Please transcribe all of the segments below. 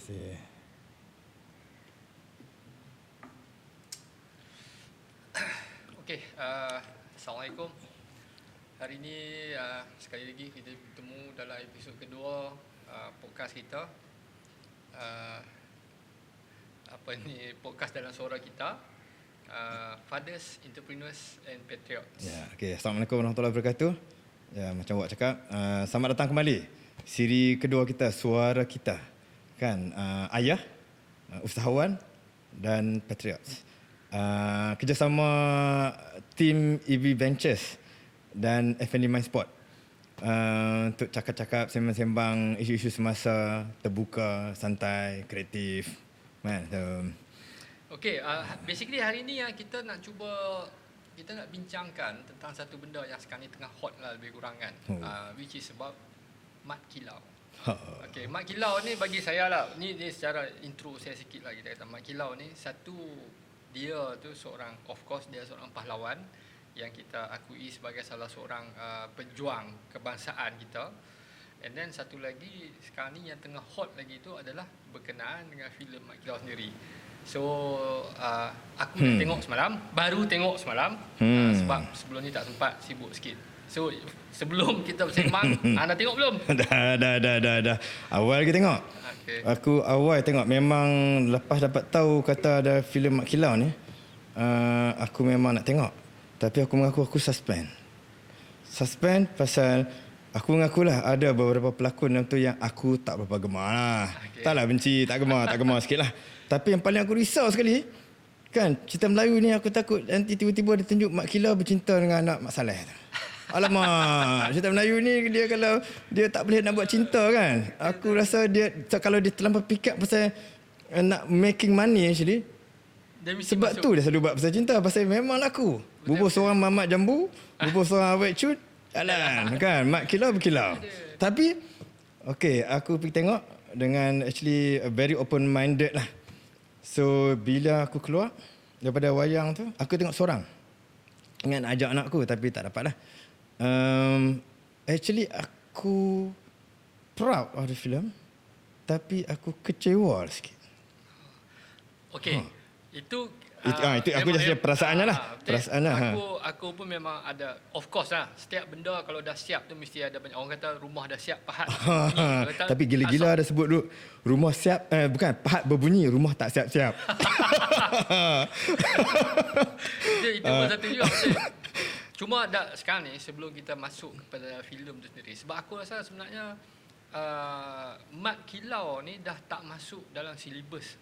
kasih. Okey, Assalamualaikum. Hari ini sekali lagi kita bertemu dalam episod kedua podcast kita. Podcast dalam suara kita. Fathers, Entrepreneurs and Patriots. Ya, okey. Assalamualaikum warahmatullahi wabarakatuh. Ya, macam awak cakap, selamat datang kembali. Siri kedua kita, Suara Kita. Kan, ayah, usahawan dan patriots. Kerjasama tim EV Ventures dan F&D Mindsport untuk cakap-cakap, sembang-sembang isu-isu semasa, terbuka, santai, kreatif. Okey, basically hari ni kita nak bincangkan tentang satu benda yang sekarang ni tengah hot lah lebih kurang kan. Which is about mat kilau. Okey, mat kilau ni bagi saya lah, ni secara intro saya sikit lah kita kata. Mat kilau ni dia tu seorang, of course dia seorang pahlawan yang kita akui sebagai salah seorang pejuang kebangsaan kita. And then satu lagi sekarang ni yang tengah hot lagi tu adalah berkenaan dengan filem Mat Kilau sendiri. So aku dah tengok semalam, baru tengok semalam, sebab sebelum ni tak sempat, sibuk sikit. So sebelum kita bersembang, anda tengok belum? Dah. Awal lagi tengok. Okay. Aku awal tengok, memang lepas dapat tahu kata ada filem Mat Kilau ni, aku memang nak tengok. Tapi aku mengaku aku suspend pasal aku mengakulah ada beberapa pelakon dalam tu yang aku tak berapa gemar lah. Okay. Taklah benci, tak gemar sikit lah. Tapi yang paling aku risau sekali, kan, cerita Melayu ni aku takut nanti tiba-tiba dia tunjuk Mat Kilau bercinta dengan anak Mak Saleh. Alamak, cerita Melayu ni dia kalau dia tak boleh nak buat cinta kan. Aku rasa dia kalau dia terlampau pick up pasal nak making money actually. Sebab tu dia selalu buat pasal cinta, pasal memang laku. Bubur seorang mamat jambu, bubur seorang awet cut, jalan kan, Mat Kilau berkilau. Tapi okey, aku pergi tengok dengan actually very open minded lah. So bila aku keluar daripada wayang tu, aku tengok seorang. Ingat nak ajak anak aku tapi tak dapat lah. Actually aku proud of the film, tapi aku kecewa sikit. Okey. Itu aku just perasaannya lah. Aku pun memang ada, of course lah, setiap benda kalau dah siap tu mesti ada banyak orang kata rumah dah siap pahat. Tapi gila-gila ada sebut dulu rumah siap, bukan pahat berbunyi, rumah tak siap-siap. Itu pun satu juga. Cuma sekarang ni sebelum kita masuk kepada filem tu sendiri, sebab aku rasa sebenarnya Mat Kilau ni dah tak masuk dalam silibus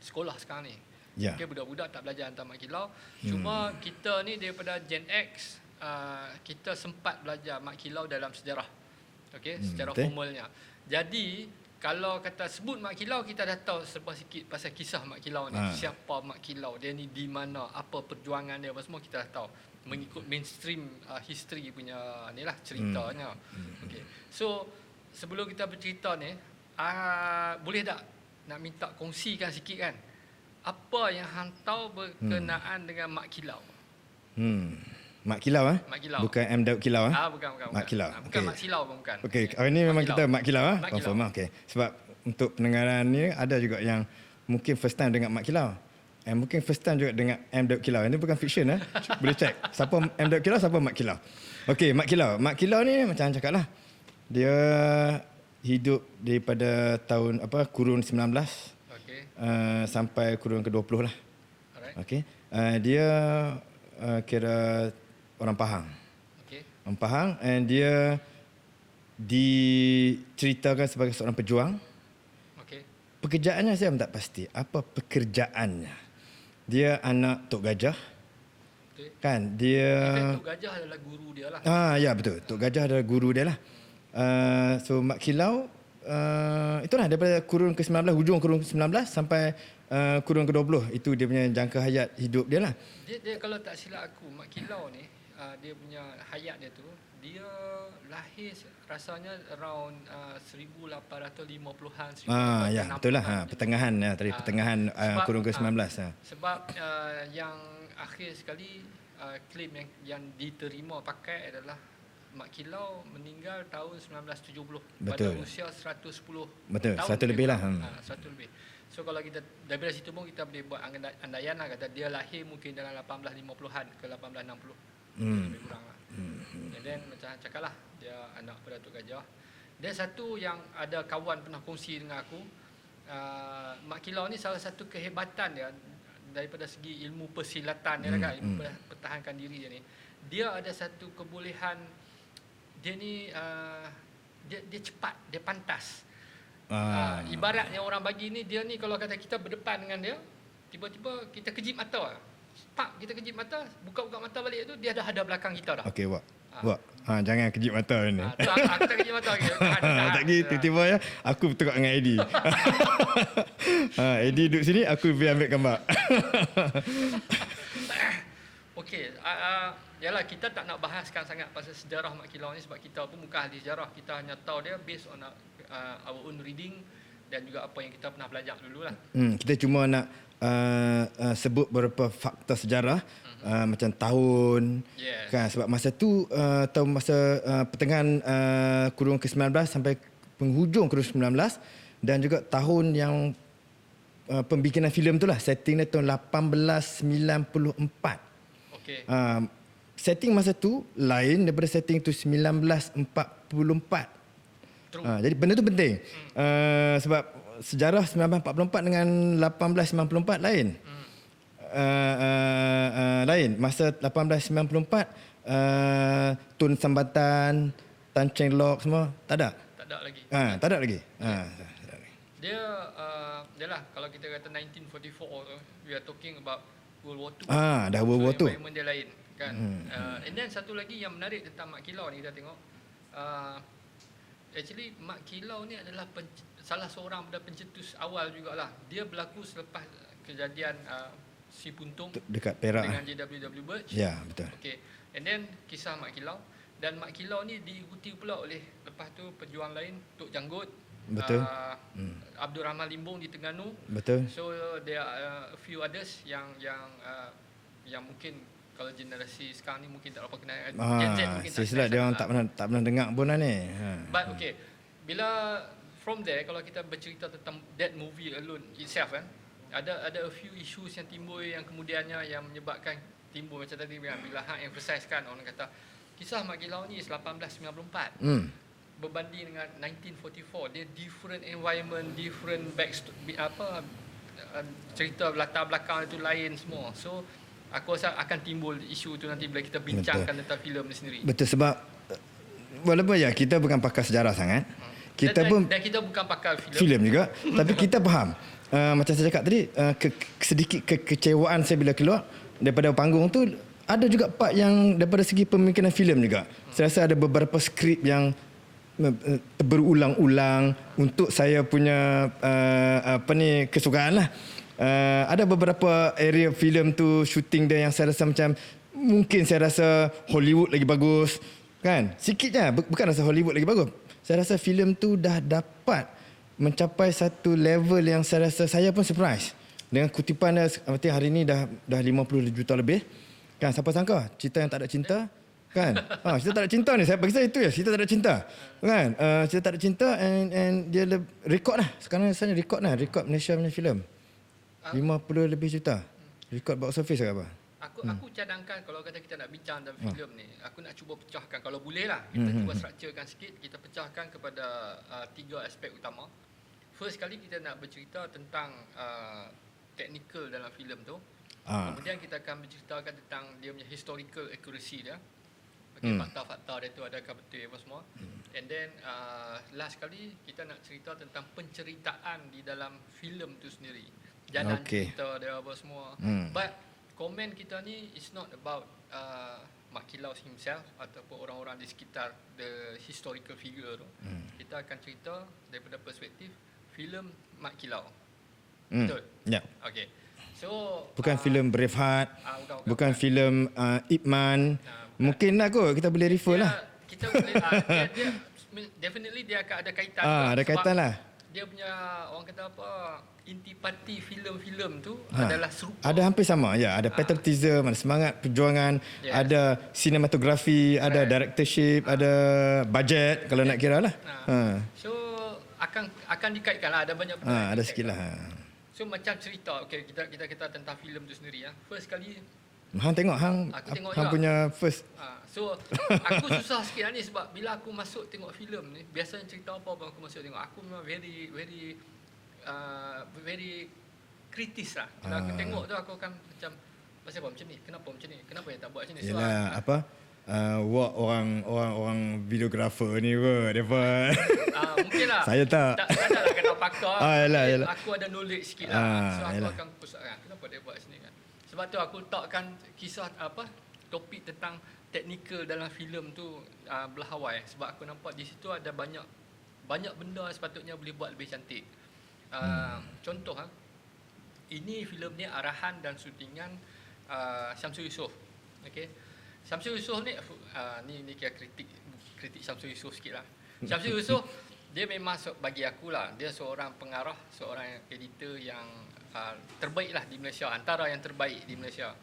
sekolah sekarang ni. Yeah. Okay, budak-budak tak belajar tentang Mat Kilau. Cuma kita ni daripada Gen X, kita sempat belajar Mat Kilau dalam sejarah. Okay, secara formalnya. Jadi kalau kata sebut Mat Kilau, kita dah tahu serba sikit pasal kisah Mat Kilau ni. Siapa Mat Kilau, dia ni di mana, apa perjuangan dia, apa semua kita dah tahu. Mengikut mainstream history punya ni lah ceritanya. Okay. So sebelum kita bercerita ni, boleh tak nak minta kongsikan sikit kan, apa yang hang tahu berkenaan dengan Mat Kilau? Mat Kilau Mat Kilau. Bukan M. Daud Kilau Bukan. Mat Kilau. Bukan Mat Silau pun bukan. Okey, hari ni memang kita Mat Kilau confirm Kilau. Okey. Sebab untuk pendengaran ni ada juga yang mungkin first time dengar Mat Kilau. Mungkin first time juga dengan M. Daud Kilau. Ini bukan fiction boleh check. Siapa M. Daud Kilau, siapa Mat Kilau. Okey, Mat Kilau. Mat Kilau ni macam cakap lah, dia hidup daripada tahun kurun 19 sampai kurun ke-20 lah. Okey. Dia kira orang Pahang. Okey. Orang Pahang, and dia diceritakan sebagai seorang pejuang. Okey. Pekerjaannya saya tak pasti. Apa pekerjaannya? Dia anak Tok Gajah. Okay. Kan dia Tok Gajah adalah guru dia lah. Ya betul. Tok Gajah adalah guru dia lah. So Mat Kilau itulah daripada kurun ke-19, hujung kurun ke-19 sampai kurun ke-20, itu dia punya jangka hayat hidup dia lah. Dia kalau tak silap aku, Mat Kilau ni dia punya hayat dia tu, dia lahir rasanya around 1850-an. Ya, betul lah. Pertengahan tadi, pertengahan kurun ke-19. Sebab yang akhir sekali claim yang diterima pakai adalah Mak Kilau meninggal tahun 1970 Betul. pada usia 110 Betul, tahun. 100 lebih lah. 100 lebih. So kalau kita daripada situ pun kita boleh buat andaian lah, kata dia lahir mungkin dalam 1850-an ke 1860. Lebih kurang lah. And then macam cakap lah, dia anak pada Datuk Gajah. Dan satu yang ada kawan pernah kongsi dengan aku, Mak Kilau ni salah satu kehebatan dia daripada segi ilmu persilatan dia kan, ilmu pertahankan diri dia ni. Dia ada satu kebolehan, dia ni dia cepat, dia pantas. Ibaratnya orang bagi ni, dia ni kalau kata kita berdepan dengan dia, tiba-tiba kita kejip mata. Pak, kita kejip mata, buka-buka mata balik tu, dia dah ada belakang kita dah. Okey, Wak. Wak, jangan kejip mata ni. Aku tak kejip mata lagi. Tak gitu, tiba-tiba ya, aku bertukar dengan Eddie. Eddie duduk sini, aku pergi ambil gambar. Okey, yalah, kita tak nak bahaskan sangat pasal sejarah Mak Kilau ni sebab kita pun bukan ahli sejarah. Kita hanya tahu dia based on our own reading dan juga apa yang kita pernah belajar dulu lah. Kita cuma nak sebut beberapa fakta sejarah, macam tahun, kan, sebab masa tu tahun masa pertengahan kurun ke-19 sampai penghujung kurun ke-19, dan juga tahun yang pembikinan filem tu lah, setting dia tahun 1894. Okey. Setting masa tu lain daripada setting tu 1944. Jadi benda tu penting. Sebab sejarah 1944 dengan 1894 lain. Lain. Masa 1894 Tun Sambatan, Tan Cheng Lock semua tak ada. Tak ada lagi. Tak ada lagi. Dia yalah, kalau kita kata 1944 tu, we are talking about World War II. Dah World War II. Environment dia lain kan. And then satu lagi yang menarik tentang Mak Kilau ni, kita tengok actually Mak Kilau ni adalah salah seorang pada pencetus awal jugalah. Dia berlaku selepas kejadian Si Puntung dekat Perak dengan JWW Birch. Ya, betul. Okay. And then kisah Mak Kilau, dan Mak Kilau ni diikuti pula oleh lepas tu pejuang lain, Tok Janggut, betul. Abdul Rahman Limbong di Terengganu. Betul. So there are a few others yang mungkin kalau generasi sekarang ni mungkin tak apa kenal. Gen Z mungkin tak silap dia orang tak pernah dengar pun lah ni. But okay, bila from there kalau kita bercerita tentang that movie alone itself kan, ada a few issues yang timbul yang kemudiannya yang menyebabkan timbul macam tadi bila hang emphasize kan, orang kata kisah Mak Kilau ni 1894 berbanding dengan 1944, dia different environment, different cerita latar belakang itu lain semua. So aku rasa akan timbul isu tu nanti bila kita bincangkan tentang filem ni sendiri. Betul, sebab walaupun ya kita bukan pakar sejarah sangat, kita dan kita bukan pakar filem juga, tapi kita faham. Macam saya cakap tadi, sedikit kekecewaan saya bila keluar daripada panggung tu, ada juga part yang daripada segi pemikiran filem juga. Saya rasa ada beberapa skrip yang berulang-ulang untuk saya punya kesukaan lah. Ada beberapa area filem tu, shooting dia yang saya rasa macam mungkin saya rasa Hollywood lagi bagus kan, sikit je, bukan rasa Hollywood lagi bagus. Saya rasa filem tu dah dapat mencapai satu level yang saya rasa saya pun surprise dengan kutipan dia. Arti hari ni dah 50 juta lebih kan. Siapa sangka cerita yang tak ada cinta kan. Cerita tak ada cinta ni, saya bagi saya itu ya, cerita tak ada cinta kan. Cerita tak ada cinta, and dia rekod lah sekarang. Saya rekod Malaysia punya filem 50 lebih juta rekod box office ke apa. Aku cadangkan kalau kata kita nak bincang dalam filem ni, aku nak cuba pecahkan kalau boleh lah, kita cuba structurekan sikit, kita pecahkan kepada 3 aspek utama. First kali kita nak bercerita tentang technical dalam filem tu. Kemudian kita akan berceritakan tentang dia punya historical accuracy dia. Fakta-fakta dia tu adakah betul apa semua. And then last kali kita nak cerita tentang penceritaan di dalam filem tu sendiri. Jalan cerita dia apa semua. But komen kita ni is not about Mak Kilau himself ataupun orang-orang di sekitar the historical figure tu. Kita akan cerita daripada perspektif filem Mak Kilau. Betul? Ya. Okay. So bukan filem Braveheart, bukan filem Ip Man. Mungkin lah kot kita boleh refer lah. Kita boleh dia definitely dia akan ada kaitan. Ada kaitan lah. dia punya orang kata apa, intipati filem-filem tu adalah serupa. Ada hampir sama, ya. Ada patriotism, ada semangat perjuangan, ada sinematografi, ada directorship, ada budget kalau nak kira lah. So akan dikaitkan lah, ada banyak benda. Ada sikit lah. So macam cerita, okay, kita tentang filem tu sendiri ya. First kali Hang tengok, hang punya first. So aku susah sikit lah ni sebab bila aku masuk tengok filem ni, biasanya cerita apa pun aku masuk tengok, aku memang very kritis lah. Kalau aku tengok tu aku akan macam pasal apa macam ni, kenapa macam ni, kenapa yang tak buat macam ni. So Wak orang videographer ni pun depa. Mungkin lah. Saya tak lah kena pakar. Yalah. Aku ada knowledge sikit lah. So aku akan pusatkan kenapa dia buat sini kan. Sebab tu aku letakkan kisah topik tentang teknikal dalam filem tu belah awal. Sebab aku nampak di situ ada banyak benda sepatutnya boleh buat lebih cantik. Contoh ini filem ni arahan dan syutingan Syamsul Yusof. Okey. Syamsul Yusof ni ni kira kritik Syamsul Yusof sikitlah. Syamsul Yusof dia memang bagi aku lah, dia seorang pengarah, seorang editor yang terbaik lah di Malaysia, antara yang terbaik di Malaysia.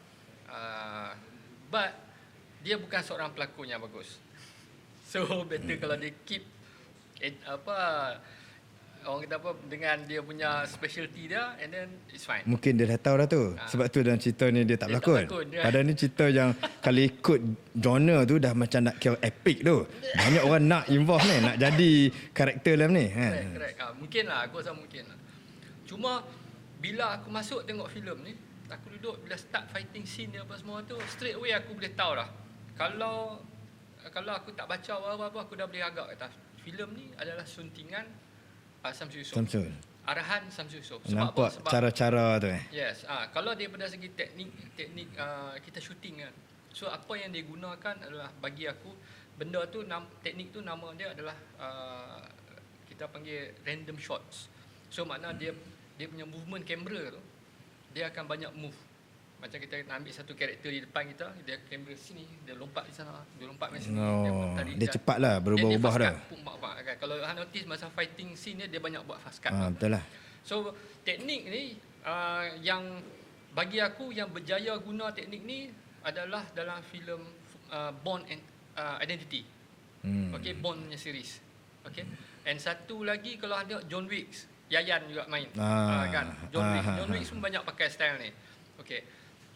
But dia bukan seorang pelakon yang bagus. So better kalau dia keep orang kata apa, dengan dia punya specialty dia, and then it's fine. Mungkin dia dah tahu dah tu. Sebab tu dalam cerita ni dia tak berlakon. Padahal ni cerita yang kalau ikut genre tu dah macam nak kira epic tu. Banyak orang nak involve ni, nak jadi karakter dalam ni. Correct. Mungkin lah, aku rasa mungkin lah. Cuma bila aku masuk tengok filem ni, aku duduk bila start fighting scene dia apa semua tu, straight away aku boleh tahu dah. Kalau aku tak baca apa-apa, aku dah boleh agak kata filem ni adalah suntingan Syamsul Yusof. Arahan Syamsul Yusof. Nampak cara-cara tu Yes. Kalau daripada segi teknik kita shooting kan. So apa yang dia gunakan adalah, bagi aku benda tu, teknik tu nama dia adalah kita panggil random shots. So makna dia punya movement kamera tu, dia akan banyak move. Macam kita nak ambil satu karakter di depan kita, dia kamera sini, dia lompat di sana, dia lompat di sini, dia cepatlah berubah-ubah dah. Kan. Kalau anda notice masa fighting scene dia banyak buat fast cut. Betul lah. So teknik ni yang bagi aku yang berjaya guna teknik ni adalah dalam filem Bourne Identity. Okay, Bourne punya series. Okay. And satu lagi kalau ada John Wick, Yayan juga main. Kan. John Wick pun banyak pakai style ni. Okay.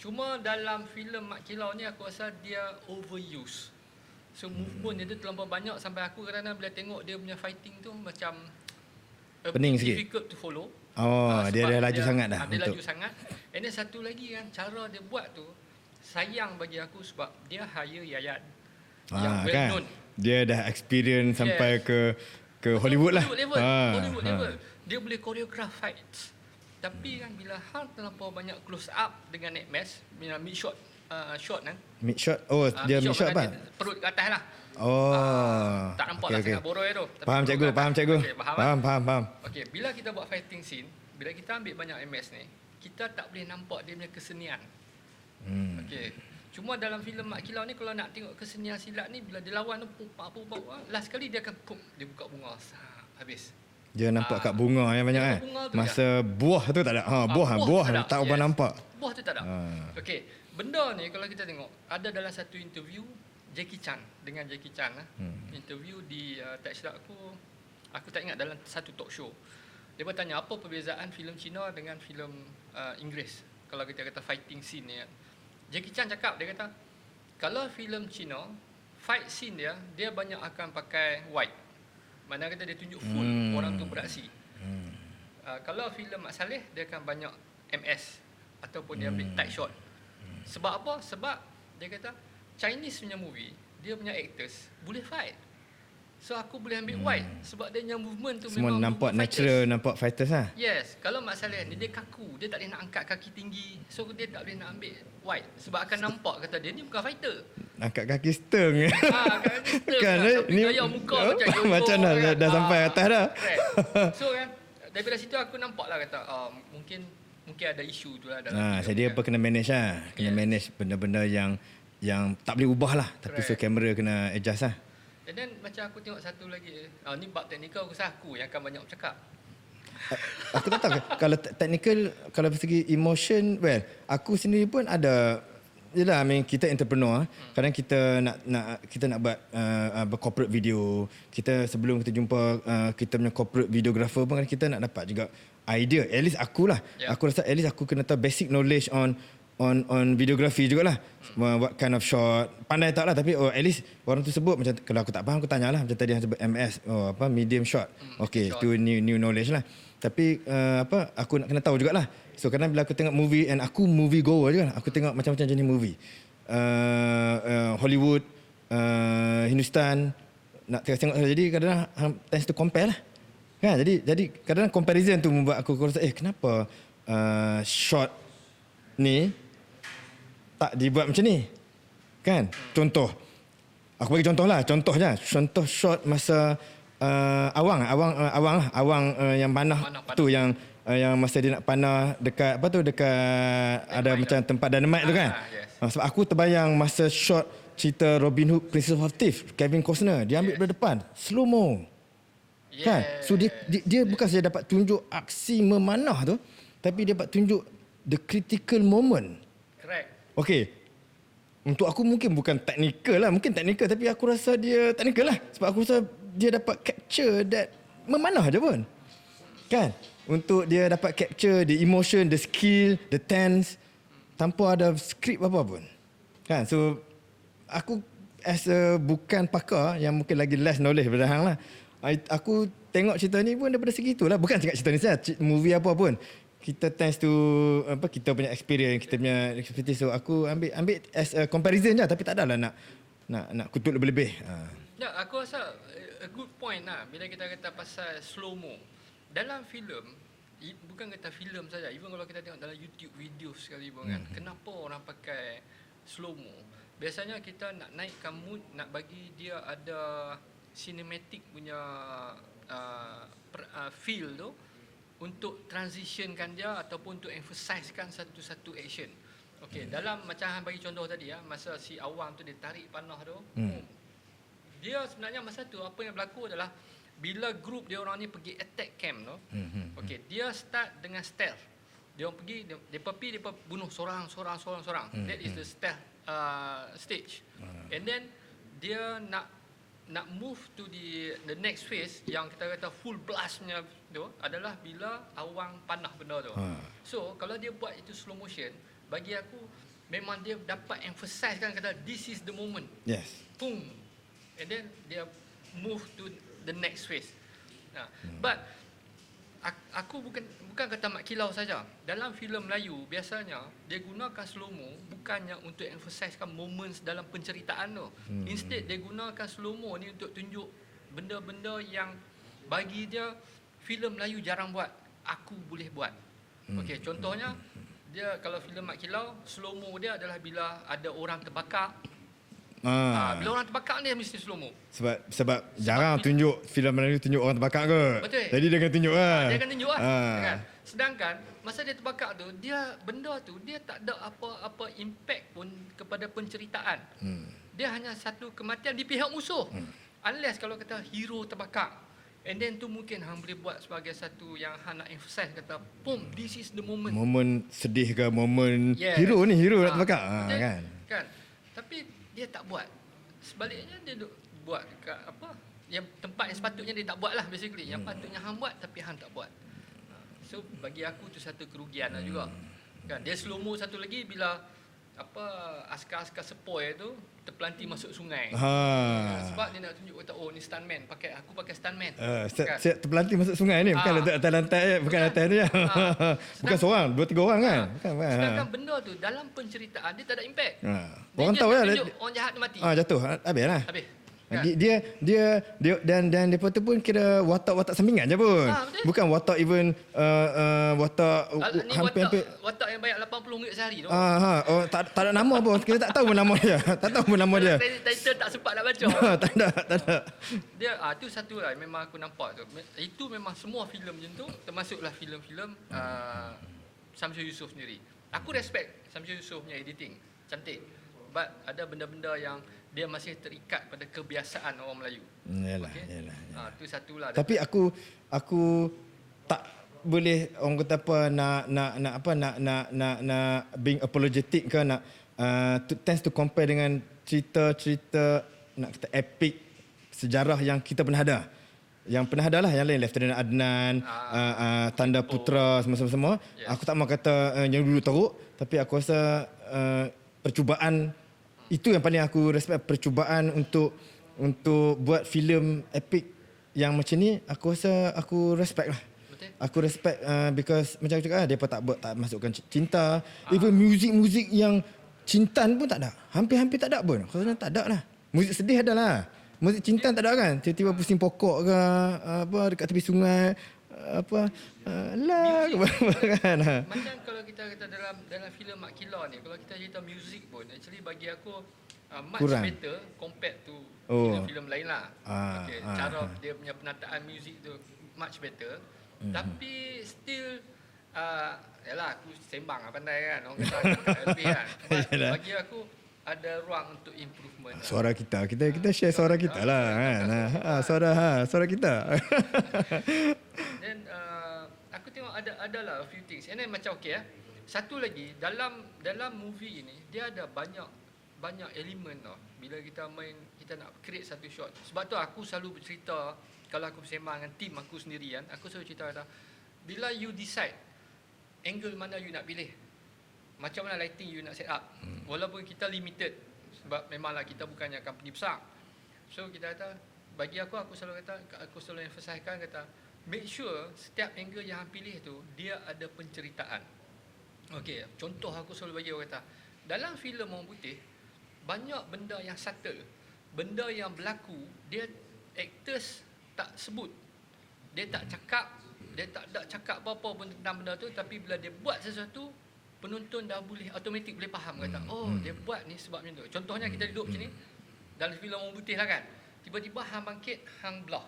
Cuma dalam filem Mat Kilau ni aku rasa dia overuse. So movement dia tu terlampau banyak sampai aku kadang-kadang bila tengok dia punya fighting tu macam pening sikit, difficult to follow. Dia dah laju sangat dah. Dia laju sangat. And then satu lagi kan, cara dia buat tu sayang bagi aku sebab dia hire Yayan yang well known. Dia dah experience sampai ke Hollywood lah. Hollywood level. Dia boleh choreograph fights. Tapi kan bila hang terlampau banyak close up dengan neck mesh, mid shot kan. Mid shot. Dia mid shot apa? Perut ke atas lah. Tak nampak lah sangat boroi tu. Faham cikgu. Okay, faham. Okey, bila kita buat fighting scene, bila kita ambil banyak MS ni, kita tak boleh nampak dia punya kesenian. Okey. Cuma dalam filem Mat Kilau ni kalau nak tengok kesenian silat ni, bila dia lawan tu last sekali dia akan dia buka bunga. Habis. Dia nampak kat bunga yang banyak masa buah tu tak ada. Buah tak apa nampak. Buah tu tak ada. Okey. Benda ni kalau kita tengok ada dalam satu interview Jackie Chan dengan Jackie Chan interview di tak silap aku tak ingat, dalam satu talk show. Dia bertanya apa perbezaan filem Cina dengan filem Inggeris kalau kita kata fighting scene ni. Jackie Chan cakap, dia kata kalau filem Cina fight scene dia banyak akan pakai wide. Mana kata dia tunjuk full orang tu beraksi. Kalau filem Mat Salleh dia akan banyak MS ataupun dia ambil tight shot. Sebab apa? Sebab dia kata Chinese punya movie, dia punya actors boleh fight. So aku boleh ambil wide sebab dia punya movement tu semua memang nampak natural, nampak fighters lah. Yes, kalau Mat Salleh ni dia kaku, dia tak boleh nak angkat kaki tinggi. So dia tak boleh nak ambil wide sebab akan nampak kata dia ni bukan fighter. Angkat kaki steng. Angkat kaki steng. Kan ni gaya muka macam dah sampai atas dah. So kan daripada situ aku nampak lah kata mungkin ada isu tu lah dalam dia kena manage lah. Kena manage benda-benda yang tak boleh ubah lah. Tapi so kamera kena adjust lah. And then macam aku tengok satu lagi ni bab teknikal aku rasa aku yang akan banyak bercakap. Aku tak tahu kalau technical, kalau dari segi emotion, well, aku sendiri pun ada. Yelah, I mean, kita entrepreneur. Kadang kita nak buat corporate video. Kita sebelum kita jumpa kita punya corporate videographer pun, kita nak dapat juga idea. At least akulah. Yeah. Aku rasa at least aku kena tahu basic knowledge on videography jugalah. What kind of shot. Pandai tak lah, tapi at least orang tu sebut macam, kalau aku tak faham aku tanyalah, macam tadi yang sebut MS, medium shot. Okay, tu new knowledge lah. Tapi aku nak kena tahu jugalah. So kadang bila aku tengok movie, and aku movie goer je lah. Aku tengok macam-macam jenis movie. Hollywood, Hindustan, nak tengok. Jadi kadang-kadang tends to compare lah. Kan? Jadi kadang-kadang comparison tu membuat aku rasa, kenapa shot ni tak dibuat macam ni? Kan? Contoh. Aku bagi contoh lah. Contoh shot masa awang yang panah tu, yang masa dia nak panah dekat dekat ada macam tempat dynamite tu kan. Yes. Sebab aku terbayang masa shot cerita Robin Hood Princess of Thief, Kevin Costner, dia ambil dari depan slow mo. Kan? So dia bukan saja dapat tunjuk aksi memanah tu, tapi dia dapat tunjuk the critical moment. Correct. Okay. Untuk aku mungkin bukan teknikal lah. Mungkin teknikal, tapi aku rasa dia teknikal lah. Sebab aku rasa dia dapat capture that memanah je pun. Kan? Untuk dia dapat capture the emotion, the skill, the tense, tanpa ada skrip apa pun. Kan? So, aku as a bukan pakar, yang mungkin lagi less knowledge daripada hang lah, aku tengok cerita ni pun daripada segi itulah. Bukan cakap cerita ni saja, movie apa pun. Kita tends to kita punya experience, kita punya expertise. So aku ambil as a comparison je, tapi tak adalah nak kutuk lebih-lebih. Ya, aku rasa a good point lah bila kita kata pasal slow mo. Dalam filem, bukan kata filem saja, even kalau kita tengok dalam YouTube video sekali pun kan, kenapa orang pakai slow mo? Biasanya kita nak naikkan mood, nak bagi dia ada cinematic punya feel tu, untuk transitionkan dia ataupun untuk emphasizekan satu-satu action. Okey, dalam macam hang bagi contoh tadi masa si awang tu dia tarik panah tu, dia sebenarnya masa tu apa yang berlaku adalah bila group dia orang ni pergi attack camp tu, okey, dia start dengan stealth. Dia orang pergi, dia bunuh seorang. That is the stealth stage. And then dia nak move to the next phase yang kita kata full blastnya tu adalah bila awang panah benda tu. So kalau dia buat itu slow motion, bagi aku memang dia dapat emphasize kan, kata this is the moment. Yes. Boom. And then dia move to the next phase. But aku bukan kata mak kilau saja. Dalam filem Melayu biasanya dia gunakan slow mo bukannya untuk emphasizekan moments dalam penceritaan tu. Instead dia gunakan slow mo ni untuk tunjuk benda-benda yang bagi dia filem Melayu jarang buat, aku boleh buat. Okey, contohnya dia kalau filem mak kilau, slow mo dia adalah bila ada orang terbakar. Bila orang terbakar ni mesti slow mo. Sebab jarang tunjuk filem Melayu tunjuk orang terbakar ke. Betul. Jadi dia akan tunjuk lah. Dia akan tunjuk lah. Kan? Sedangkan masa dia terbakar tu, benda tu dia tak ada apa-apa impact pun kepada penceritaan. Dia hanya satu kematian di pihak musuh. Unless kalau kata hero terbakar. And then tu mungkin hang boleh buat sebagai satu yang hang nak emphasize, kata boom, this is the moment. Momen sedih ke, momen hero nak terbakar. Kan? Tapi dia tak buat. Sebaliknya dia buat dekat yang tempat yang sepatutnya dia tak buat lah basically. Yang patutnya hang buat tapi hang tak buat. So bagi aku tu satu kerugian lah juga. Kan dia slow mo satu lagi bila askar-askar sepoi tu terpelanti masuk sungai. Sebab dia nak tunjuk kata ni stuntman, aku pakai stuntman. Kan? Terpelanti masuk sungai ni bukan atas lantai, bukan atas ni. Bukan seorang, 2-3 orang kan. Sedangkan benda tu dalam penceritaan dia tak ada impact. Orang tahu lah orang jahat tu mati. Jatuh. Habislah. Habis. Kan? Dia dan depa tu pun kira watak sampingan je pun. Bukan watak even watak hampir watak yang bayar RM80 sehari tu. Tak ada nama pun. Kita tak tahu pun nama dia. Title tak sempat nak baca. Tak ada. Dia tu satu lah memang aku nampak tu. Itu memang semua filem macam tu, termasuklah filem-filem Samsul Yusof sendiri. Aku respect Samsul Yusof punya editing. Cantik. But ada benda-benda yang dia masih terikat pada kebiasaan orang Melayu. Yalah. Tu satulah. Tapi aku tak boleh orang kata apa nak being apologetic ke nak tends to compare dengan cerita-cerita nak kata epic sejarah yang kita pernah ada. Yang pernah ada lah yang lain, Lieutenant Adnan, Tanda Putra semua. Yes. Aku tak mau kata yang dulu teruk, tapi aku rasa percubaan itu yang paling aku respect, percubaan untuk buat filem epic yang macam ni, aku rasa aku respect lah. Aku respect because macam aku cakap, depa tak masukkan cinta. Even muzik yang cintan pun tak ada. Hampir-hampir tak ada pun. Aku rasa tak ada lah. Muzik sedih ada lah. Muzik cintan tak ada kan? Tiba-tiba pusing pokok ke apa dekat tepi sungai lah kan. Macam kalau kita kata dalam filem Mak Kila ni, kalau kita cerita muzik pun actually bagi aku much kurang. better compared to filem-filem lain lah. Cara dia punya penataan muzik tu much better. Tapi still yalah aku sembang pandai kan. Orang kata lebih kan. Bagi aku ada ruang untuk improvement. Suara kita share suara kita lah kan. Suara kita. Then aku tengok ada lah a few things. And then macam satu lagi dalam movie ini dia ada banyak elemen tau. Bila kita main, kita nak create satu shot. Sebab tu aku selalu bercerita kalau aku bersembang dengan team aku sendiri kan, aku selalu cerita kata bila you decide angle mana you nak pilih, macam mana lighting you nak set up, walaupun kita limited sebab memanglah kita bukannya company besar. So kita kata, bagi aku selalu emphasizekan kata make sure setiap angle yang hang pilih tu dia ada penceritaan. Okey, contoh aku selalu bagi orang kata, dalam filem orang putih banyak benda yang subtle, benda yang berlaku dia actors tak sebut, dia tak cakap, dia tak cakap apa-apa pun tentang benda tu, tapi bila dia buat sesuatu penonton dah boleh automatik boleh faham kata dia buat ni sebab macam tu. Contohnya kita duduk macam ni dalam filem orang putih lah kan, tiba-tiba hang bangkit, hang belah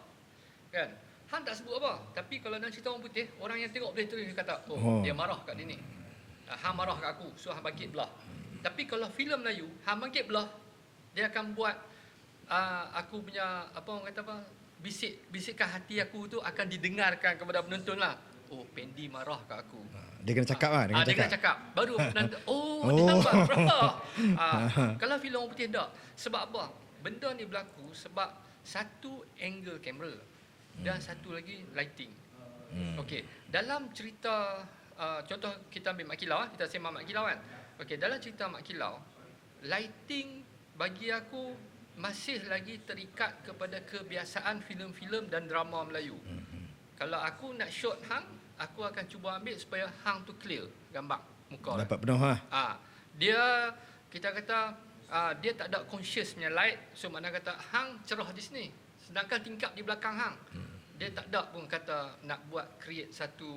kan, hang tak sebut apa, tapi kalau dalam cerita orang putih orang yang tengok boleh terus kata dia marah kat dia ni, hang marah kat aku, so hang bangkit belah. Tapi kalau filem Melayu hang bangkit belah, dia akan buat aku punya orang kata bisikan hati aku tu akan didengarkan kepada penonton lah. Pendi marah kat aku. Dia kena cakap lah. Dia kena cakap. Baru penonton, dia tambah berapa. Kalau filem orang putih tak. Sebab apa? Benda ni berlaku sebab satu angle kamera dan satu lagi lighting. Okey, dalam cerita contoh kita ambil Mak Kilau, kita sembang Mak Kilau kan. Okey, dalam cerita Mak Kilau, lighting bagi aku masih lagi terikat kepada kebiasaan filem-filem dan drama Melayu. Kalau aku nak shot hang, aku akan cuba ambil supaya hang tu clear gambar muka. Dapat penuh lah. Dia kita kata dia tak ada conscious punya light, so makna kata hang cerah di sini. Sedangkan tingkap di belakang hang. Dia tak ada pun kata nak buat create satu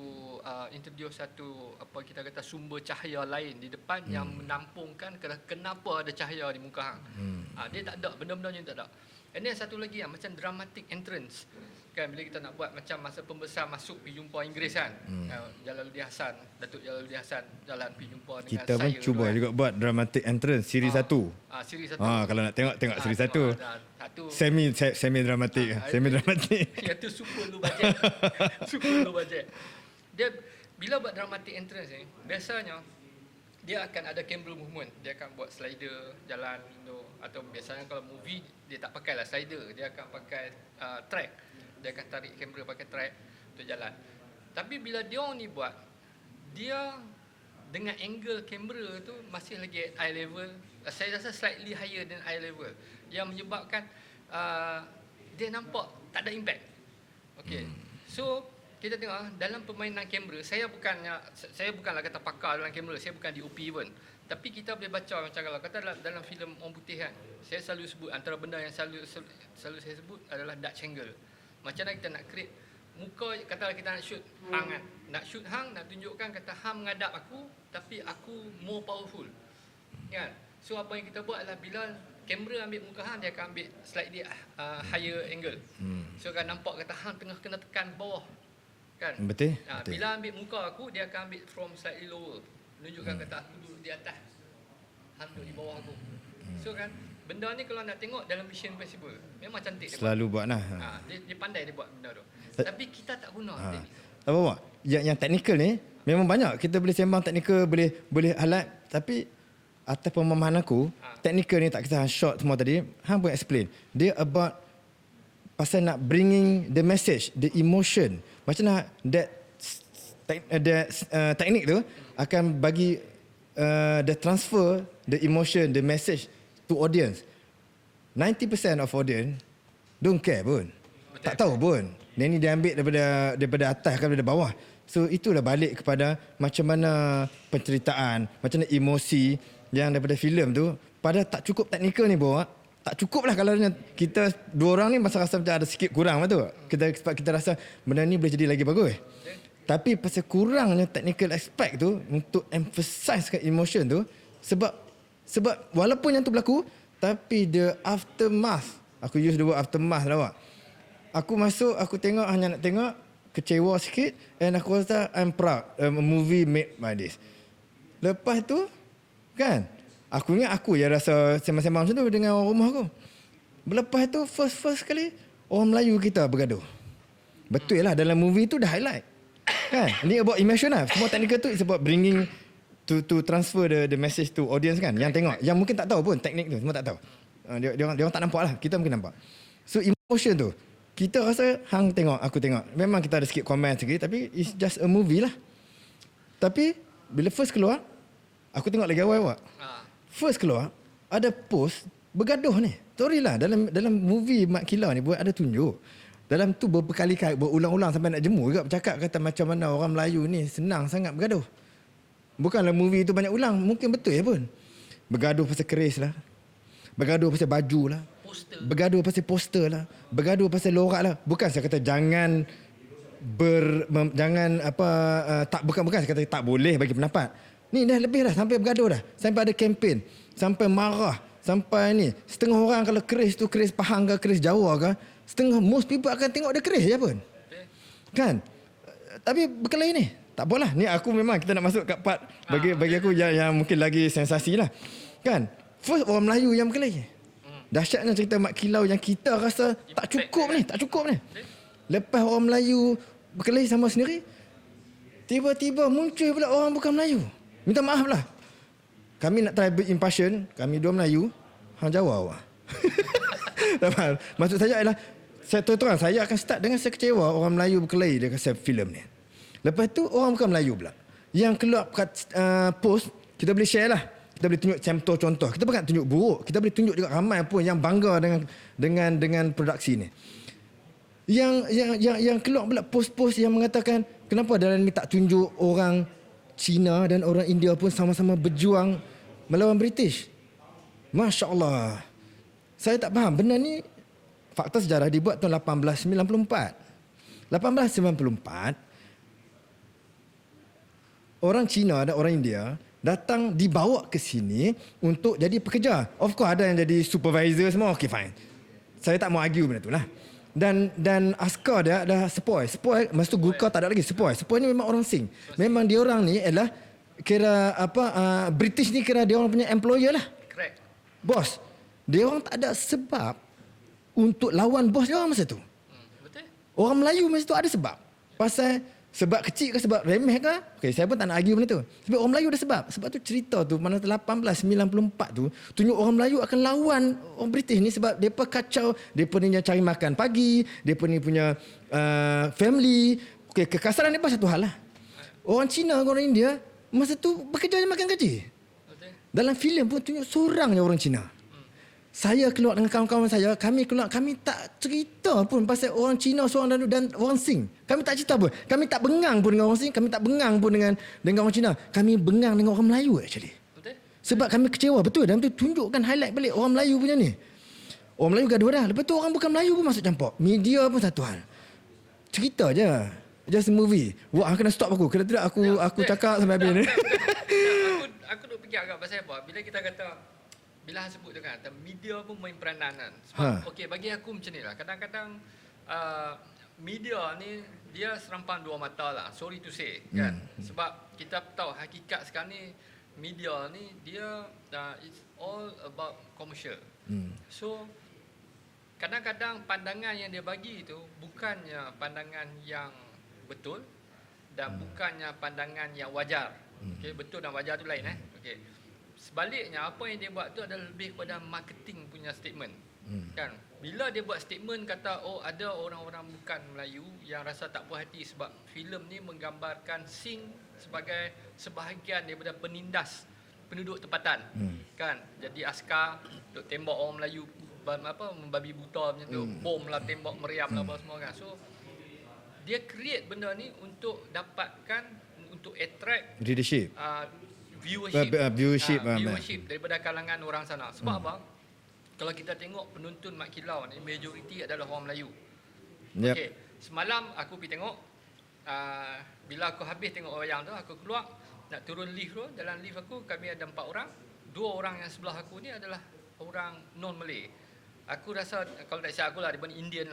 introduce satu kita kata sumber cahaya lain di depan yang menampungkan kenapa ada cahaya di muka hang. Dia tak ada, benda-benda ni tak ada. And then satu lagi macam dramatic entrance. Kan bila kita nak buat macam masa pembesar masuk pergi jumpa Inggeris kan. Jalaluddin Hasan, Datuk Jalaluddin Hasan jalan pergi jumpa dengan kita saya. Kita pun cuba juga buat dramatic entrance siri 1. Siri 1. Kalau nak tengok siri 1. Semi dramatik. Itu super low budget. Super low budget. Dia bila buat dramatic entrance ni, biasanya dia akan ada camera movement. Dia akan buat slider jalan atau biasanya kalau movie dia tak pakailah slider, dia akan pakai track. Dia akan tarik kamera pakai track untuk jalan. Tapi bila dia orang ni buat, dia dengan angle kamera tu masih lagi at eye level. Saya rasa slightly higher than eye level, yang menyebabkan dia nampak tak ada impact. Okey. So kita tengok dalam permainan kamera, saya bukanlah kata pakar dalam kamera, saya bukan DOP pun. Tapi kita boleh baca macam kalau kata dalam filem orang putih kan, saya selalu sebut antara benda yang selalu saya sebut adalah Dutch angle. Macam mana kita nak create muka, katalah kita nak shoot hang kan. Nak shoot hang, nak tunjukkan kata hang menghadap aku tapi aku more powerful. Kan? So apa yang kita buat adalah bila kamera ambil muka hang, dia akan ambil slightly higher angle. So kan nampak kata hang tengah kena tekan bawah. Kan? Betul. Bila ambil muka aku, dia akan ambil from slightly lower. Menunjukkan kata aku duduk di atas, hang duduk di bawah aku. So kan benda ni kalau nak tengok dalam Mission Impossible memang cantik dia selalu buat lah. Dia pandai dia buat benda tu. Tapi kita tak guna teknik tu. Apa buat? yang technical ni memang banyak. Kita boleh sembang technical, boleh alat, tapi atas pemahaman aku, technical ni tak kisah short semua tadi, hang pun explain. Dia about pasal nak bringing the message, the emotion. Macam nak teknik tu akan bagi the transfer the emotion, the message to audience. 90% of audience don't care pun. Betul. Tak tahu pun. Dan ni dia ambil daripada atas ke daripada bawah. So itulah balik kepada macam mana penceritaan, macam mana emosi yang daripada filem tu. Padahal tak cukup teknikal ni bawa. Tak cukup lah kalau kita dua orang ni masa rasa macam ada sikit kurang betul. Sebab kita rasa benda ni boleh jadi lagi bagus. Tapi pasal kurangnya technical aspect tu untuk emphasize ke emotion tu, sebab walaupun yang tu berlaku, tapi the aftermath, aku use the word aftermath lah awak. Aku masuk, aku tengok, hanya nak tengok, kecewa sikit, and aku rasa I'm proud a movie made by this. Lepas tu kan, aku ingat aku je rasa sembang-sembang macam tu dengan orang rumah aku. Lepas tu first kali orang Melayu kita bergaduh. Betul lah, dalam movie tu dah highlight kan, ni about emotion lah. Semua technical tu is about bringing to transfer the message to audience kan, yang tengok, yang mungkin tak tahu pun teknik tu, semua tak tahu. Dia orang tak nampak lah, kita mungkin nampak. So emotion tu kita rasa, hang tengok, aku tengok, memang kita ada sikit komen sikit, tapi it's just a movie lah. Tapi bila first keluar, aku tengok lagi awal awak. First keluar ada post bergaduh ni. Sorry lah, dalam movie Mat Kilau ni buat ada tunjuk. Dalam tu berkali-kali, berulang-ulang sampai nak jemur juga bercakap kata macam mana orang Melayu ni senang sangat bergaduh. Bukanlah movie tu banyak ulang, mungkin betul ya pun. Bergaduh pasal keris lah, bergaduh pasal baju lah, bergaduh pasal poster lah, bergaduh pasal lorak lah. Bukan saya kata jangan bukan saya kata tak boleh bagi pendapat. Ni dah lebih dah, sampai bergaduh dah, sampai ada kempen, sampai marah, sampai ni setengah orang kalau keris tu keris Pahang ke keris Jawa ke, setengah most people akan tengok dia keris je pun. Kan? Tapi berkelahi ni tak apalah. Ni aku memang kita nak masuk kat part bagi aku yang mungkin lagi sensasi lah. Kan? First orang Melayu yang berkelahi. Dahsyatnya cerita Mat Kilau yang kita rasa tak cukup ni. Lepas orang Melayu berkelahi sama sendiri, tiba-tiba muncul pula orang bukan Melayu. Minta maaf lah. Kami nak try impression, kami dua Melayu, hang Jawa awak. Maksud saya adalah, saya terang saya akan start dengan saya kecewa orang Melayu berkelahi dekat filem ni. Lepas tu orang bukan Melayu pula yang keluar kat post, kita boleh share lah. Kita boleh tunjuk contoh. Kita bukan tunjuk buruk, kita boleh tunjuk juga ramai pun yang bangga dengan produksi ni. Yang keluar pula post-post yang mengatakan kenapa dalam ni tak tunjuk orang Cina dan orang India pun sama-sama berjuang melawan British. Masya Allah. Saya tak faham. Benda ni fakta sejarah dibuat tahun 1894. 1894 orang Cina dan orang India datang dibawa ke sini untuk jadi pekerja. Of course ada yang jadi supervisor semua. Okay fine. Saya tak mau argue benda tu lah. Dan askar dia dah sepoi. Masa tu Gurkha tak ada lagi sepoi. Sepoi ni memang orang Sing. Memang dia orang ni adalah kira British ni kira dia orang punya employer lah. Correct. Bos. Dia orang tak ada sebab untuk lawan bos dia orang masa tu. Betul. Orang Melayu masa tu ada sebab. Sebab kecil ke sebab remeh ke? Okay, saya pun tak nak argue benda tu. Sebab orang Melayu ada sebab. Sebab tu cerita tu mana 1894 tu tunjuk orang Melayu akan lawan orang British ni sebab depa kacau, depa ni cari makan pagi, depa ni punya family. Okay, kekasaran depa satu hal lah. Orang Cina dengan orang India masa tu bekerja je makan gaji. Betul. Dalam filem pun tunjuk seorang je orang Cina. Saya keluar dengan kawan-kawan saya, kami tak cerita pun pasal orang Cina seorang dan orang Sing. Kami tak cerita pun. Kami tak bengang pun dengan orang Sing, kami tak bengang pun dengan orang Cina. Kami bengang dengan orang Melayu actually. Betul. Sebab kami kecewa betul. Dan tu tunjukkan highlight balik orang Melayu punya ni. Orang Melayu gaduh dah. Lepas tu orang bukan Melayu pun masuk campur. Media pun satu hal. Cerita je. Just a movie. Wah, kena stop aku. Kena tidak aku cakap sampai habis ni. Aku duk fikir agak pasal apa. Bila kita kata, bila sebut tu kan, media pun main peranan kan. Sebab, okey, bagi aku macam ni lah. Kadang-kadang media ni, dia serampang dua mata lah. Sorry to say kan. Sebab kita tahu hakikat sekarang ni, media ni, dia it's all about commercial. So, kadang-kadang pandangan yang dia bagi tu, bukannya pandangan yang betul. dan bukannya pandangan yang wajar. Okey, betul dan wajar tu lain Okey. Sebaliknya apa yang dia buat tu adalah lebih kepada marketing punya statement. Kan? Bila dia buat statement kata ada orang-orang bukan Melayu yang rasa tak puas hati sebab filem ni menggambarkan Sing sebagai sebahagian daripada penindas penduduk tempatan. Kan? Jadi askar duk tembak orang Melayu membabi buta macam tu, bom lah, tembak meriam lah apa semua kan. So dia create benda ni untuk dapatkan, untuk attract Readership. viewership daripada kalangan orang sana. Sebab apa? Kalau kita tengok penonton Mat Kilau ni majoriti adalah orang Melayu. Yep. Okey, semalam aku pergi tengok, bila aku habis tengok wayang tu, aku keluar nak turun lift tu. Dalam lift aku kami ada 4 orang. 2 orang yang sebelah aku ni adalah orang non Malay. Aku rasa kalau tak silap aku lah, dia pun Indian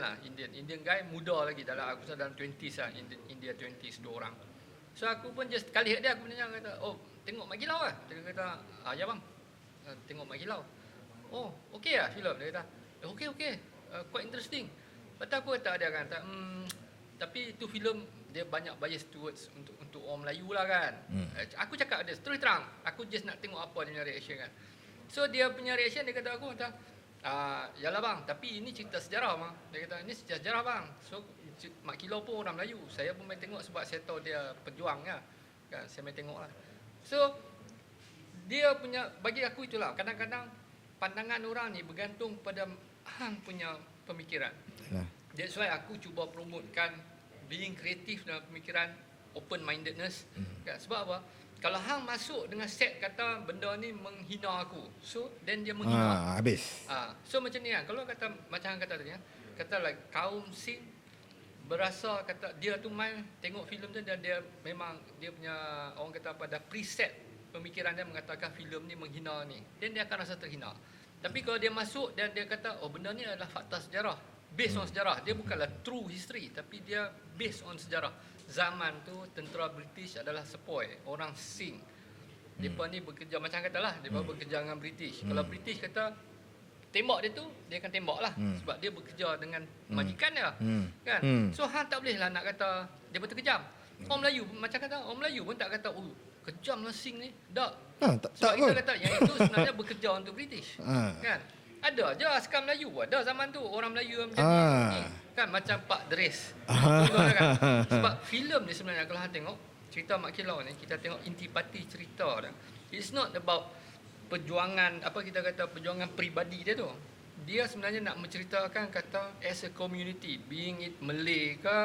guy, muda lagi, dalam aku rasa dalam 20s lah, India 20s 2 orang. So aku pun just kali dia, aku tanya, kata, tengok Mat Kilau lah? Dia kata, ya bang, tengok Mat Kilau. Okey lah filem, dia kata. Okey, quite interesting. Lepas aku kata, dia kata, tapi tu filem dia banyak bias towards untuk orang Melayu lah kan. Aku cakap dia terus terang, aku just nak tengok apa dia punya reaction kan. So dia punya reaction, dia kata aku kata, yalah bang, tapi ini cerita sejarah bang. Dia kata, ini cerita sejarah bang. So Mat Kilau pun orang Melayu. Saya pun main tengok sebab saya tahu dia pejuang kan. Saya main tengok lah. So dia punya, bagi aku itulah, kadang-kadang pandangan orang ni bergantung pada hang punya pemikiran. That's why aku cuba promotekan being kreatif dalam pemikiran, open mindedness. Sebab apa? Kalau hang masuk dengan set kata benda ni menghina aku, so then dia menghina. Habis. So macam ni kan. Kalau kata macam hang kata tadi kata like kaum Sing berasa kata dia tu main tengok filem tu dan dia memang dia punya orang kata apa dah preset pemikiran dia mengatakan filem ni menghina ni, dan dia akan rasa terhina. Tapi kalau dia masuk dan dia kata benda ni adalah fakta sejarah, based on sejarah, dia bukanlah true history tapi dia based on sejarah. Zaman tu tentera British adalah sepoi, orang Sing. Depa ni bekerja macam katalah, depa bekerja dengan British. Kalau British kata tembak dia tu, dia akan tembak lah. Sebab dia bekerja dengan majikan dia. Kan? So hang tak boleh lah nak kata dia betul kejam. Orang Melayu macam kata, orang Melayu pun tak kata kejam lah Sing ni. Tak. Sebab kita kata yang itu sebenarnya bekerja untuk British. Kan? Ada je askar Melayu, ada zaman tu orang Melayu yang menjadi ni. Kan macam Pak Dres. Kan? Sebab filem ni sebenarnya kalau hang tengok cerita Mat Kilau ni, kita tengok intipati cerita dia. It's not about perjuangan perjuangan peribadi dia tu. Dia sebenarnya nak menceritakan kata as a community, being it Malay ke,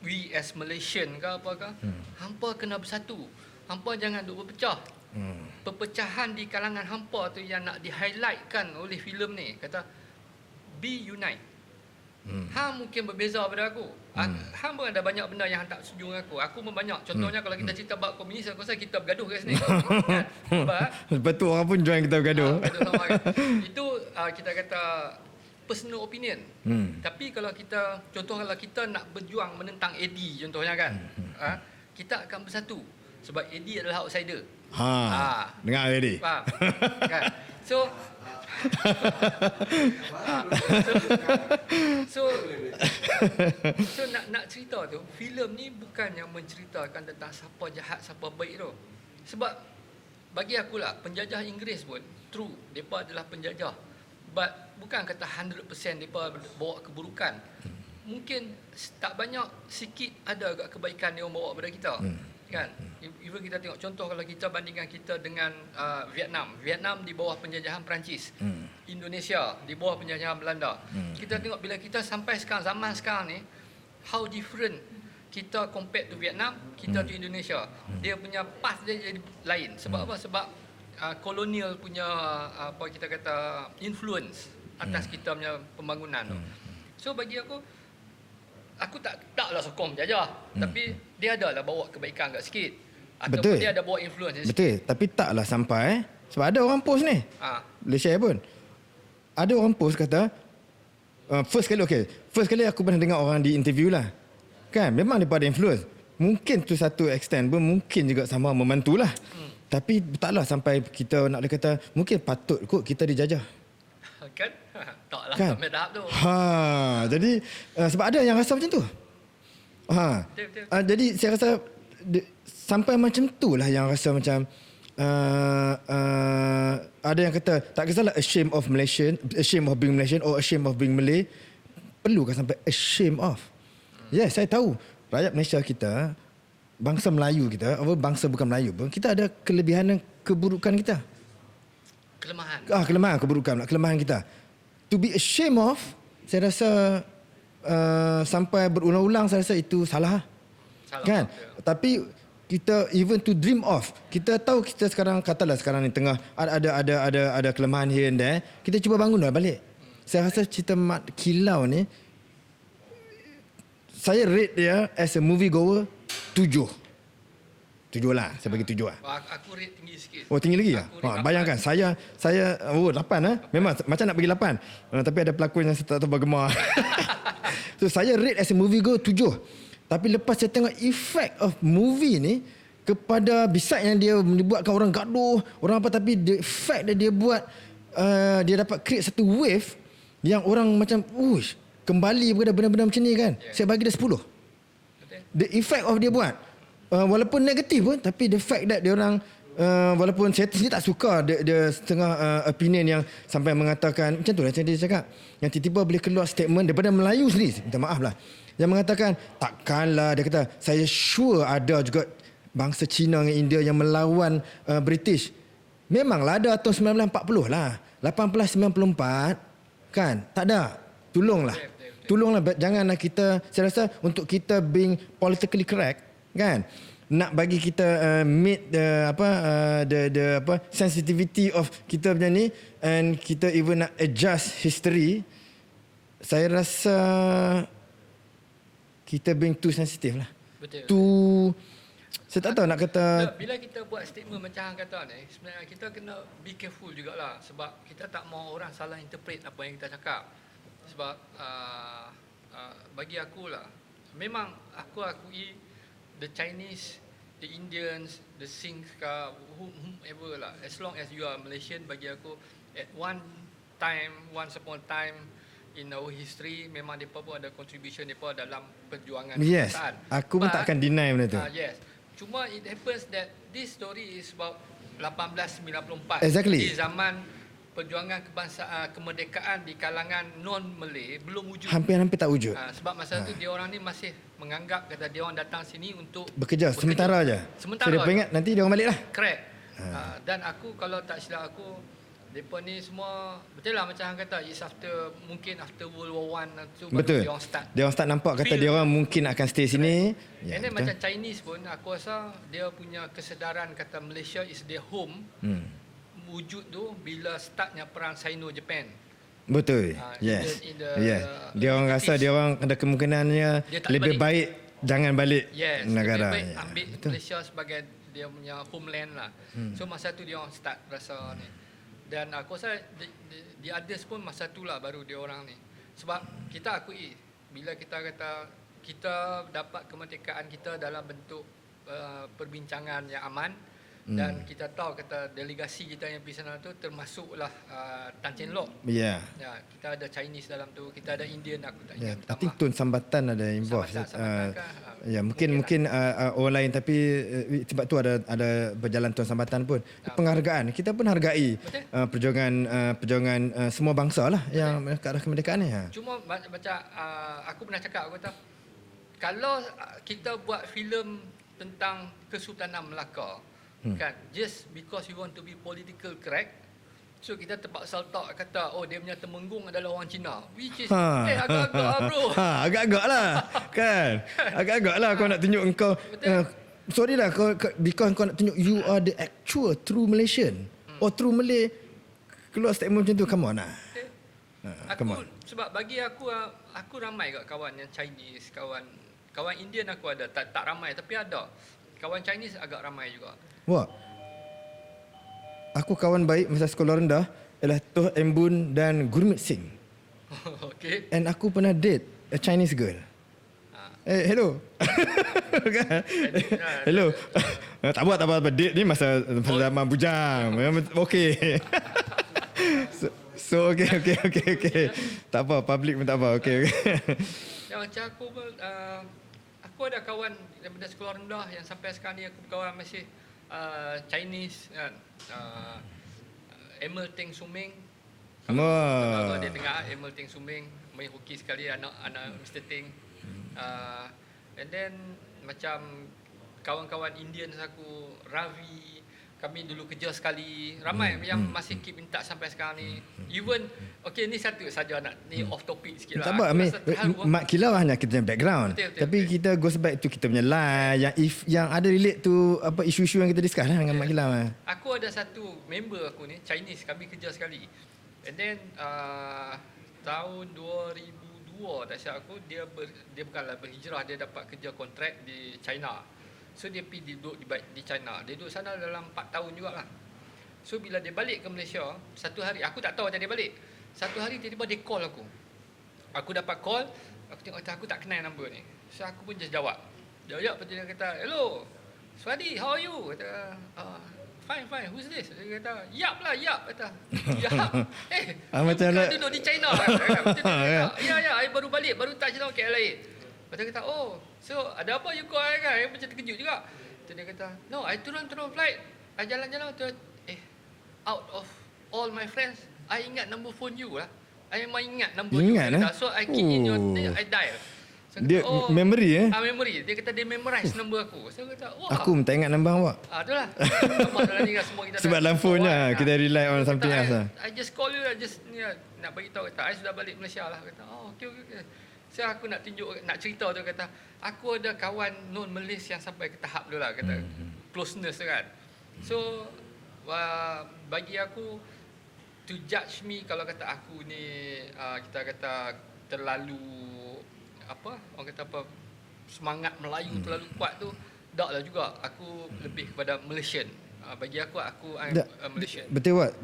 we as Malaysian ke apakah, hampa kena bersatu. Hampa jangan duk berpecah. Perpecahan di kalangan hampa tu yang nak di-highlightkan oleh filem ni. Kata be unite. Hang mungkin berbeza pada aku. Hang pun ada banyak benda yang hang tak setuju dengan aku. Aku pun banyak. Contohnya kalau kita cerita bab komunis, aku rasa kita bergaduh kat sini. Kan? Betul, orang pun join kita bergaduh. Itu kita kata personal opinion. Tapi kalau kita, contoh kalau kita nak berjuang menentang AD contohnya kan, kita akan bersatu. Sebab AD adalah outsider. Dengar AD. Faham? Kan? So nak cerita tu, filem ni bukannya menceritakan tentang siapa jahat siapa baik tu. Sebab bagi aku lah, penjajah Inggeris pun true, mereka adalah penjajah, but bukan kata 100% mereka bawa keburukan. Mungkin tak banyak, sikit ada agak kebaikan dia bawa pada kita. Kan? Even kita tengok contoh, kalau kita bandingkan kita dengan Vietnam di bawah penjajahan Perancis, Indonesia di bawah penjajahan Belanda. Kita tengok bila kita sampai sekarang, zaman sekarang ni, how different kita compare to Vietnam, kita to Indonesia. Dia punya path dia jadi lain. Sebab apa? Sebab kolonial punya apa kita kata influence atas kita punya pembangunan tu. So bagi aku taklah sokong penjajah, tapi dia adalah bawa kebaikan agak sikit. Ataupun dia ada bawa influence. Betul, tapi taklah sampai sebab ada orang post ni. Boleh share pun. Ada orang post kata first kali aku pernah dengar orang di interview lah. Kan, memang dia ada influence. Mungkin tu satu extent pun mungkin juga sama membantulah. Tapi taklah sampai kita nak kata mungkin patut kot kita dijajah. Kan? Taklah kan? Sampai tahap tu. Jadi sebab ada yang rasa macam tu. Jadi saya rasa sampai macam tu lah yang rasa macam ada yang kata tak kisahlah ashamed of being Malaysian or ashamed of being Malay. Perlukah sampai ashamed of? Yes, saya tahu rakyat Malaysia kita, bangsa Melayu kita, bangsa bukan Melayu pun, kita ada kelebihan dan keburukan kita. Kelemahan kita. To be ashamed of, saya rasa sampai berulang-ulang, saya rasa itu salah kan? Tapi kita even to dream of, kita tahu kita sekarang, katalah sekarang ni tengah ada kelemahan here and there, kita cuba bangun balik. Saya rasa cerita Mat Kilau ni, saya rate dia as a movie goer 7 lah, saya bagi 7 lah. Aku rate tinggi sikit. Oh, tinggi lagi? Bayangkan saya 8 memang macam nak bagi 8. Tapi ada pelakon yang saya tak tahu bergema. So saya rate as a movie goer 7. Tapi lepas saya tengok effect of movie ni kepada beside yang dia buatkan orang gaduh, orang apa, tapi the fact that dia buat dia dapat create satu wave yang orang macam kembali kepada benda-benda macam ni kan. Saya bagi dia 10. The effect of dia buat walaupun negatif pun, tapi the fact that dia orang walaupun saya sendiri tak suka dia setengah opinion yang sampai mengatakan macam tu lah, macam dia cakap, yang tiba-tiba boleh keluar statement daripada Melayu sendiri, minta maaf lah, yang mengatakan takkanlah, dia kata saya sure ada juga bangsa Cina dengan India yang melawan British. Memanglah ada tahun 1940 lah, 1894 kan, tak ada. Tolonglah, janganlah kita, saya rasa untuk kita being politically correct kan, nak bagi kita meet the sensitivity of kita macam ni, and kita even nak adjust history, saya rasa kita being too sensitive lah. Betul. Saya tak tahu nak kata. Bila kita buat statement macam hang kata ni, sebenarnya kita kena be careful jugalah, sebab kita tak mau orang salah interpret apa yang kita cakap. Sebab bagi aku lah, memang aku akui the Chinese, the Indians, the Singhs, whomever lah, as long as you are Malaysian, bagi aku at once upon a time in our history, memang mereka pun ada contribution mereka dalam perjuangan kebangsaan. Yes, aku pun tak akan deny benda tu. Yes. Cuma it happens that this story is about 1894. Exactly. Di zaman perjuangan kebangsaan, kemerdekaan di kalangan non-Malay belum wujud. Hampir-hampir tak wujud. Sebab masa tu dia orang ni masih menganggap kata dia orang datang sini untuk bekerja sementara aja. So dia ingat nanti dia orang balik lah. Correct. Dan aku kalau tak silap aku, mereka ni semua betul lah macam hang kata, is mungkin after World War I tu baru dia orang start. Dia orang start nampak kata dia orang mungkin akan stay sini. And then macam Chinese pun aku rasa dia punya kesedaran kata Malaysia is their home. Wujud tu bila startnya perang Sino-Japan. Betul. Yes. Dia orang rasa dia orang ada kemungkinannya lebih baik jangan balik negara. Lebih baik ambil Malaysia sebagai dia punya homeland lah. So masa tu dia orang start rasa ni. Dan aku rasa di others pun masa tu lah baru dia orang ni. Sebab kita akui bila kita kata kita dapat kemerdekaan kita dalam bentuk perbincangan yang aman. Dan kita tahu kata delegasi kita yang pergi sana tu termasuklah Tan Cheng Lock. Ya, kita ada Chinese dalam tu, kita ada Indian, aku tak ingat. I think Tun Sambatan ada involved. Mungkin orang lain, tapi sebab tu ada berjalan Tun Sambatan pun. Penghargaan, kita pun hargai perjuangan semua bangsa lah yang ke arah kemerdekaan ni. Cuma macam aku pernah cakap, aku kata kalau kita buat filem tentang Kesultanan Melaka, kan, just because you want to be political correct, so kita terpaksa letak kata dia punya Temenggung adalah orang Cina, which is agak-agak lah bro. Agak-agak lah kan. Agak-agak lah kau nak tunjuk engkau sorry lah because kau nak tunjuk you are the actual true Malaysian or true Malay, keluar statement macam tu, come on lah. Sebab bagi aku ramai kat kawan yang Chinese, kawan Indian aku ada, tak ramai tapi ada. Kawan Chinese agak ramai juga. Wah. Aku kawan baik masa sekolah rendah ialah Toh Embun dan Gurmit Singh. Okay. And aku pernah date a Chinese girl. Hello. Hello. Tak apa. Date ni masa zaman bujang. Okay. So okay. Tak apa, public pun tak apa. Okay. Yang macam aku pun, aku Aku ada kawan daripada sekolah rendah yang sampai sekarang ni aku berkawan masih Chinese kan. Emil Teng Suming. Kalau dia dengar Emil Teng Suming main hoki sekali anak Mr. Teng. And then macam kawan-kawan Indian aku, Ravi, kami dulu kerja sekali. Ramai yang masih keep in touch sampai sekarang ni. Even okay, ni satu saja nak ni off topic sikit lah. Tak apa, Mat Kilau hanya kita punya background. Tapi kita goes back to kita punya line yang ada relate to apa isu-isu yang kita discuss lah dengan Mat Kilau. Aku ada satu member aku ni Chinese, kami kerja sekali. And then tahun 2002 tak silap aku dia bukanlah berhijrah, dia dapat kerja kontrak di China. So dia pergi duduk di China. Dia duduk sana dalam 4 tahun jugalah. So bila dia balik ke Malaysia, satu hari aku tak tahu macam dia balik. Satu hari tiba-tiba dia call aku. Aku dapat call, aku tengok aku tak kenal nombor ni. So aku pun just jawab. Jawab lepas tu dia kata, "Hello, Swadi, how are you?" Kata, fine, who's this?" Dia kata, "Yap lah, Yap." Kata, "Yap? macam bukan duduk di China." Ya, I baru balik, baru touch down KLIA. Lepas tu dia kata, "Oh, so ada apa you call I kan?" I macam terkejut juga. Lepas dia kata, "No, I turun flight. I jalan-jalan tu. Out of all my friends, I ingat number phone you lah. I memang ingat number you." So I key in your, I dial. So, dia memory memory. Dia kata dia memorize nombor aku. So kata, "Wah, aku tak ingat nombor awak." Itulah. Sama dalam ni semua kita sebab dalam phone lah kita rely on something else lah. I just call you, I just nak bagi tahu kata I sudah balik Malaysia lah. Kata, okay. So aku nak cerita tu, kata aku ada kawan non Malaysia yang sampai ke tahap tu lah, kata closeness tu kan. So bagi aku to judge me kalau kata aku ni kita kata terlalu orang kata semangat Melayu terlalu kuat tu, taklah juga. Aku lebih kepada Malaysian. Bagi aku I'm a Malaysian. Betul Wak,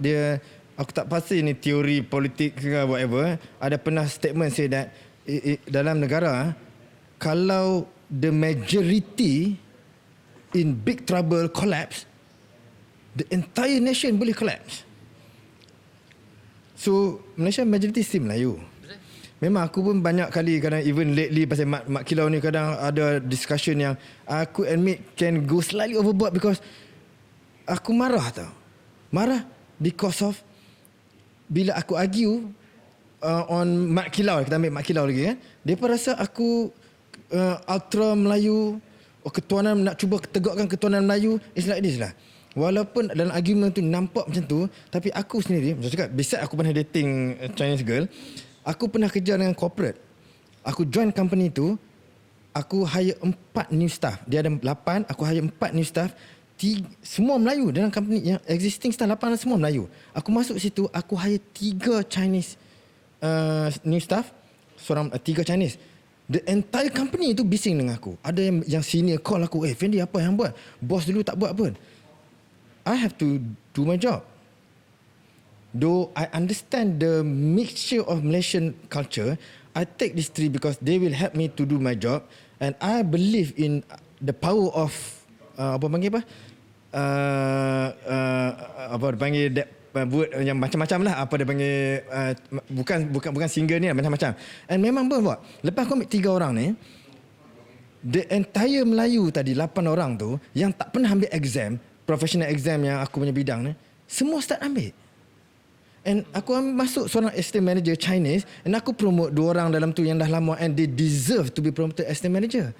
aku tak pasti ni teori politik ke whatever. Ada pernah statement say that dalam negara, kalau the majority in big trouble collapse, the entire nation boleh collapse. So Malaysia majority still Melayu. Memang aku pun banyak kali kadang even lately pasal Mat Kilau ni kadang ada discussion yang aku admit can go slightly overboard because aku marah tau. Marah because of bila aku argue on Mat Kilau, kita ambil Mat Kilau lagi kan. Dia pun rasa aku ultra Melayu, ketuanan, nak cuba tegakkan ketuanan Melayu. It's like this lah. Walaupun dalam argument tu nampak macam tu, tapi aku sendiri, macam cakap, besides aku pernah dating Chinese girl, aku pernah kerja dengan corporate. Aku join company tu, aku hire 4 new staff. Dia ada 8, aku hire 4 new staff. Semua Melayu dalam company yang existing staff 8 semua Melayu. Aku masuk situ, aku hire 3 Chinese new staff, 3 Chinese. The entire company tu bising dengan aku. Ada yang senior call aku, Fendi apa yang buat? Bos dulu tak buat pun. I have to do my job. Though I understand the mixture of Malaysian culture, I take these 3 because they will help me to do my job, and I believe in the power of buat yang macam-macam lah, apa dia panggil bukan single ni lah, macam-macam. And memang buat. Lepas aku ambil 3 orang ni, the entire Melayu tadi 8 orang tu yang tak pernah ambil exam, professional exam yang aku punya bidang ni, semua start ambil. And aku masuk seorang estate manager Chinese, and aku promote 2 orang dalam tu yang dah lama, and they deserve to be promoted estate manager.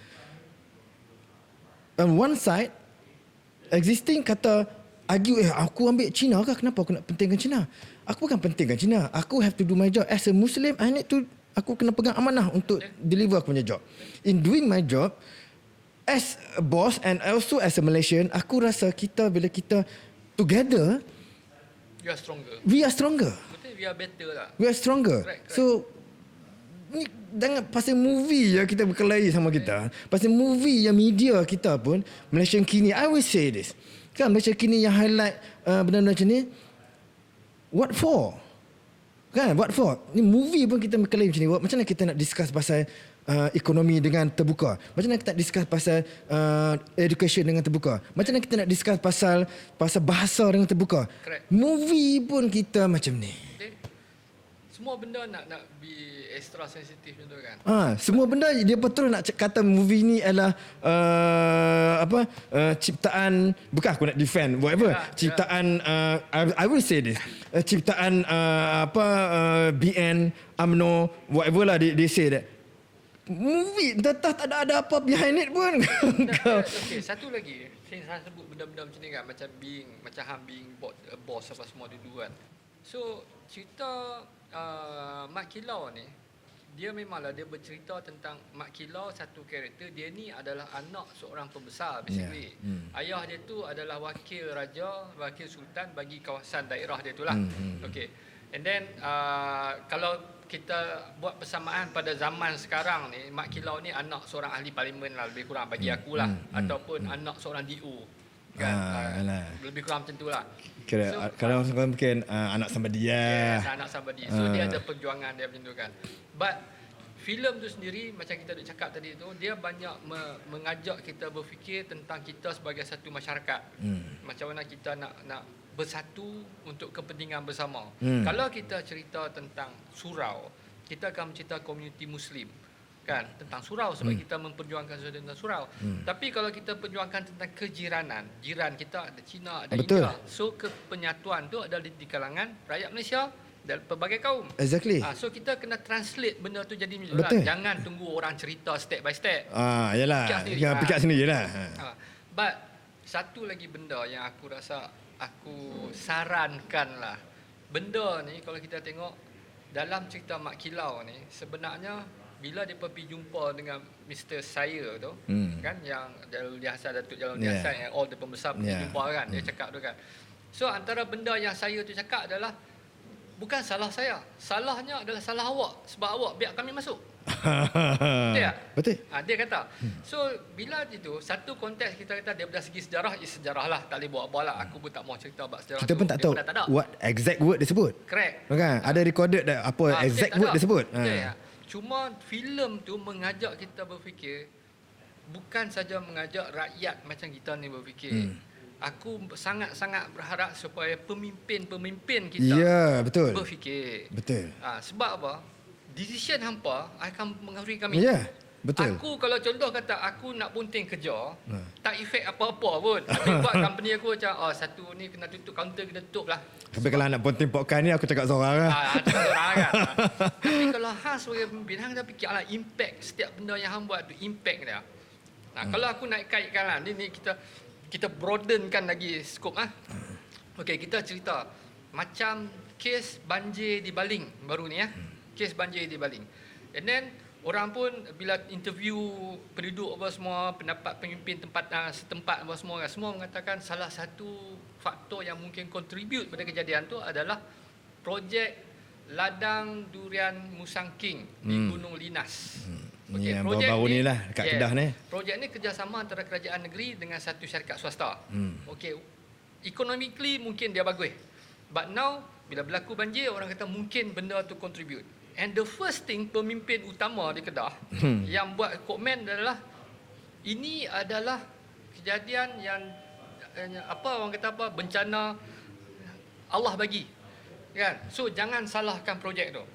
On one side, existing kata argue, aku ambil Cina kah? Kenapa aku nak pentingkan Cina? Aku bukan pentingkan Cina. Aku have to do my job as a Muslim. Aku kena pegang amanah untuk deliver aku punya job. In doing my job as a boss and also as a Malaysian, aku rasa bila kita together, we are stronger. Betul, we are better lah. We are stronger. Correct. So ni jangan pasal movie yang kita berkelahi sama kita. Pasal movie yang media kita pun, Malaysian kini, I always say this. Kan Malaysia kini yang highlight benda-benda macam ni, what for? Kan, what for? Ni movie pun kita berkelahi macam ni. Macam mana kita nak discuss pasal ekonomi dengan terbuka? Macam mana kita nak discuss pasal education dengan terbuka? Macam mana kita nak discuss pasal bahasa dengan terbuka? Correct. Movie pun kita macam ni. semua benda nak be extra sensitif macam tu kan. Semua benda dia betul nak kata movie ni adalah ciptaan, bukan aku nak defend whatever, ciptaan I will say this, ciptaan BN, UMNO, whatever lah they say that movie tak ada apa behind it pun. Okay, satu lagi saya sebut benda-benda macam ni kan, macam being boss apa semua dulu kan. So cerita Mat Kilau ni, dia memanglah dia bercerita tentang Mat Kilau, satu karakter dia ni adalah anak seorang pembesar basically. Ayah dia tu adalah wakil raja, wakil sultan bagi kawasan daerah dia tu lah. Okay. And then kalau kita buat persamaan pada zaman sekarang ni, Mat Kilau ni anak seorang ahli parlimen lah lebih kurang bagi aku lah, ataupun anak seorang DO kan. Lebih kurang macam tu lah. Kalau mungkin anak somebody Yes, anak somebody. So dia ada perjuangan dia macam tu kan. But filem tu sendiri macam kita dah cakap tadi tu, dia banyak mengajak kita berfikir tentang kita sebagai satu masyarakat. Macam mana kita nak bersatu untuk kepentingan bersama. Kalau kita cerita tentang surau, kita akan cerita komuniti Muslim kan, tentang surau sebab kita memperjuangkan sesuatu tentang surau. Tapi kalau kita perjuangkan tentang kejiranan, jiran kita ada Cina, ada India. So penyatuan tu ada di kalangan rakyat Malaysia dan pelbagai kaum. Exactly. So kita kena translate benda tu jadi lah. Jangan tunggu orang cerita step by step. Yalah. Fikir sendirilah. But satu lagi benda yang aku rasa aku sarankan lah. Benda ni kalau kita tengok dalam cerita Mat Kilau ni, sebenarnya bila dia pergi jumpa dengan Mr. Saya tu, kan, yang Jalul Hasan, Datuk Jalul Hasan, yang all the pembesar pergi jumpa kan, dia cakap tu kan. So antara benda yang saya tu cakap adalah bukan salah saya, salahnya adalah salah awak sebab awak biar kami masuk. Betul tak? Betul. Dia kata. So bila itu satu konteks kita kata dia dari segi sejarah, sejarah lah, tak boleh buat apa lah. Aku pun tak mau cerita bab sejarah. Kita pun tak tahu what exact word dia sebut. Correct. Kan? Ada recorded apa exact word dia sebut. Cuma filem tu mengajak kita berfikir, bukan saja mengajak rakyat macam kita ni berfikir. Aku sangat-sangat berharap supaya pemimpin-pemimpin kita berfikir. Betul. Sebab apa? Decision hampa akan mengaruhi kami. Betul. Aku kalau contoh kata aku nak bunting kerja, tak efek apa-apa pun. Tapi buat company aku macam satu ni kena tutup, counter kena tutup lah. Tapi kalau nak bunting podcast ni aku cakap seorang lah. Cakap seorang kan. Tapi kalau hang sebagai pemimpin, hang dah fikirlah impact setiap benda yang hang buat tu, impact dia. Kalau aku nak kaitkan lah, ni kita broadenkan lagi skop ah. Okey, kita cerita macam kes banjir di Baling baru ni ya. Kes banjir di Baling. And then orang pun bila interview penduduk apa semua, pendapat pemimpin setempat apa semua mengatakan salah satu faktor yang mungkin contribute pada kejadian tu adalah projek ladang durian Musang King di Gunung Linas. Okay, yang baru-baru ni lah kat Kedah ni. Projek ni kerjasama antara kerajaan negeri dengan satu syarikat swasta. Okey, economically mungkin dia bagus. But now bila berlaku banjir, orang kata mungkin benda tu contribute. And the first thing pemimpin utama di Kedah yang buat komen adalah ini adalah kejadian yang orang kata bencana Allah bagi. Kan? So jangan salahkan projek tu.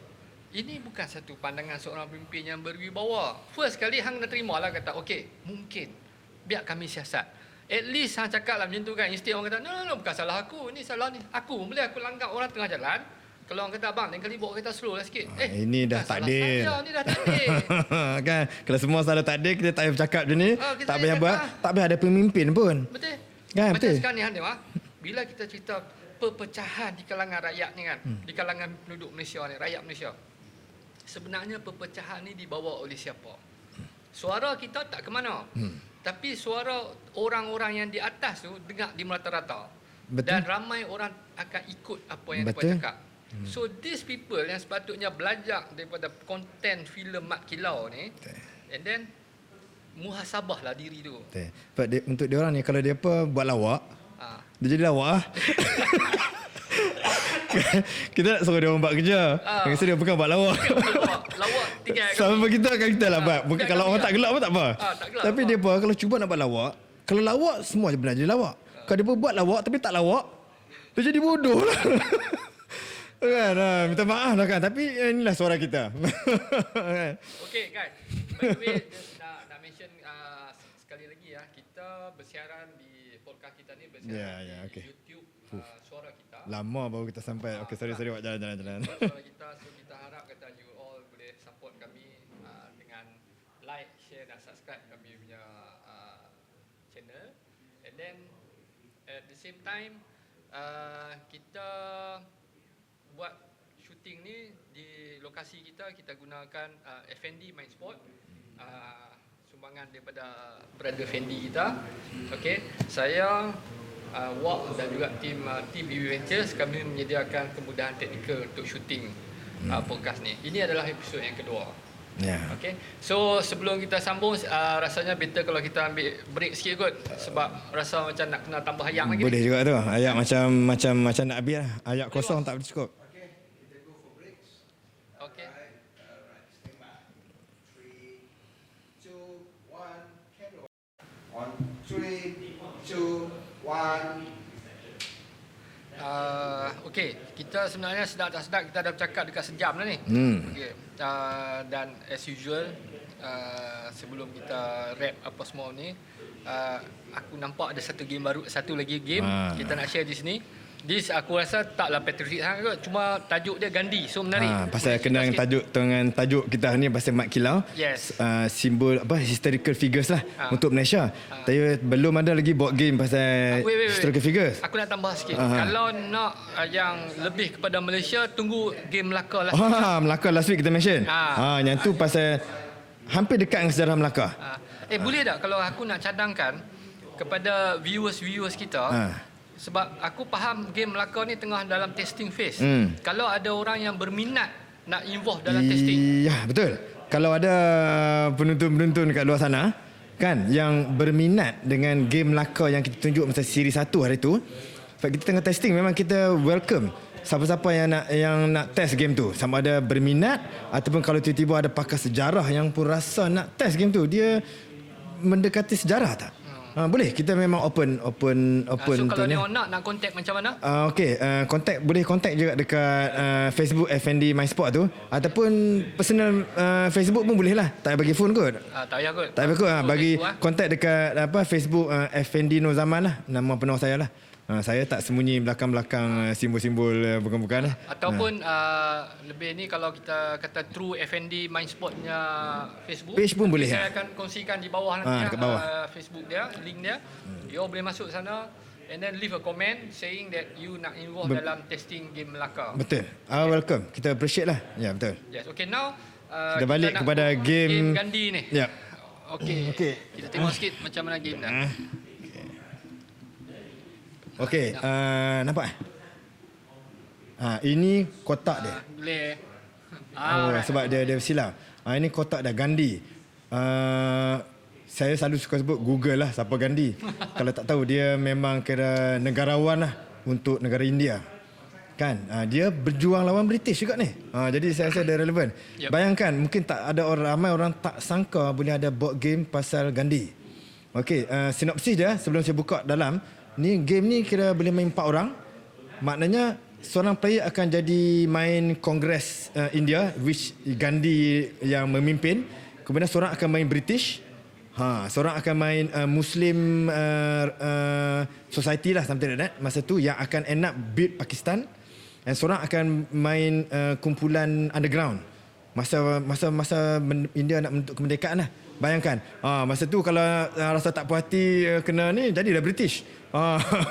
Ini bukan satu pandangan seorang pemimpin yang berwibawa. First kali hang nak terimalah kata okey, mungkin biar kami siasat. At least hang cakap lah macam tu kan. Instead orang kata no bukan salah aku, ni salah ni aku. Boleh aku langgar orang tengah jalan. Kalau orang kata abang, lain kali bawa kereta slow lah sikit. Ini dah takdir. Ini dah takdir. Kan? Kalau semua salah takdir, kita tak payah bercakap macam ni. Tak payah buat, tak payah ada pemimpin pun. Betul. Kan? Macam sekarang ni, bila kita cerita perpecahan di kalangan rakyat ni kan, di kalangan penduduk Malaysia ni, rakyat Malaysia. Sebenarnya perpecahan ni dibawa oleh siapa? Suara kita tak ke mana. Tapi suara orang-orang yang di atas tu dengar di merata-rata. Dan ramai orang akan ikut apa yang mereka cakap. So these people yang sepatutnya belajar daripada konten filem Mat Kilau ni, and then muhasabahlah diri tu. Untuk dia orang ni, kalau dia buat lawak, dia jadi lawak. Kita nak suruh dia orang buat kerja. Maksud dia bukan buat lawak. Lawak tinggal sama kita akan kita lah buat. Mungkin kalau orang tak gelak pun tak apa. Tapi dia kalau cuba nak buat lawak, kalau lawak semua je benar jadi lawak. Kalau dia buat lawak tapi tak lawak, dia jadi bodoh lah. Kan, minta maaf lah kan. Tapi inilah suara kita. Okay guys, by the way, just nak mention sekali lagi ya, kita bersiaran di podcast kita ni bersiaran di okay. YouTube suara kita. Lama baru kita sampai. Okay, sorry buat jalan. Suara kita, so kita harap kata you all boleh support kami dengan like, share dan subscribe kami punya channel. And then at the same time kita buat shooting ni di lokasi kita gunakan FND Main Sport, sumbangan daripada brother Fendi kita. Okey, saya Wak dan juga tim BB Ventures, kami menyediakan kemudahan teknikal untuk shooting podcast ni. Ini adalah episod yang kedua. Okay. So sebelum kita sambung, rasanya better kalau kita ambil break sikit kot, sebab rasa macam nak kena tambah ayam lagi. Boleh juga tu. Ayat macam nak habis lah. Ayat kosong tak boleh cukup. Okay, kita go for breaks. Okay. Alright, stand by. 3, 2, 1, camera. On 3, 2, 1. Okay, kita sebenarnya sedap tak sedap kita dah bercakap dekat sejam dah ni. Okay. Dan as usual, sebelum kita wrap apa semua ni, aku nampak ada satu lagi game kita nak share di sini. This aku rasa taklah patriotic sangat kot, cuma tajuk dia Gandhi, so menarik. Pasal kena dengan tajuk kita ni pasal Mat Kilau. Yes. Simbol historical figures lah untuk Malaysia. Tapi belum ada lagi board game pasal historical figures. Aku nak tambah sikit. Kalau nak yang lebih kepada Malaysia, tunggu game Melaka lah. Melaka last week kita mention. Yang tu pasal hampir dekat dengan sejarah Melaka. Boleh tak kalau aku nak cadangkan kepada viewers kita, sebab aku faham game Melaka ni tengah dalam testing phase. Kalau ada orang yang berminat nak involve dalam testing. Ya, betul. Kalau ada penonton-penonton kat luar sana kan yang berminat dengan game Melaka yang kita tunjuk masa siri 1 hari tu, kita tengah testing, memang kita welcome siapa-siapa yang nak test game tu, sama ada berminat ataupun kalau tiba-tiba ada pakar sejarah yang pun rasa nak test game tu, dia mendekati sejarah tak? Boleh, kita memang open so kalau dia nak contact macam mana? Boleh contact juga dekat Facebook FND My Sport tu, ataupun personal Facebook pun boleh lah. Tak payah bagi phone kot. Tak payah kot. Bagi contact dekat Facebook FND No Zaman lah, nama penuh saya lah. Saya tak sembunyi belakang-belakang simbol-simbol bukan-bukan lah. Ataupun lebih ni kalau kita kata True FND Main Sport punya Facebook page pun boleh. Saya akan kongsikan di bawah nanti dekat bawah. Facebook dia, link dia. You all boleh masuk sana and then leave a comment saying that you nak involve dalam testing game Melaka. Betul. Welcome. Kita appreciate lah. Ya, betul. Yes. Okay, now kita balik kepada game Gandhi ni. Ya. Okay. Kita tengok sikit macam mana game dah. Okey, nampak? Ini kotak dia. Boleh. Sebab dia silap. Ini kotak dah Gandhi. Saya selalu suka sebut Google lah siapa Gandhi. Kalau tak tahu, dia memang kira negarawan lah untuk negara India. Kan? Dia berjuang lawan British juga ni. Jadi saya rasa dia relevan. Yep. Bayangkan, mungkin tak ada ramai orang tak sangka boleh ada board game pasal Gandhi. Okey, sinopsis dia sebelum saya buka dalam. Ni game ni kira boleh main 4 orang. Maknanya seorang player akan jadi main Kongres India, which Gandhi yang memimpin. Kemudian seorang akan main British. Seorang akan main Muslim society lah, something like that. Masa tu yang akan end up build Pakistan. Dan seorang akan main kumpulan underground. Masa India nak bentuk kemerdekaan lah. Bayangkan, masa tu kalau rasa tak puas hati kena ni, jadilah British.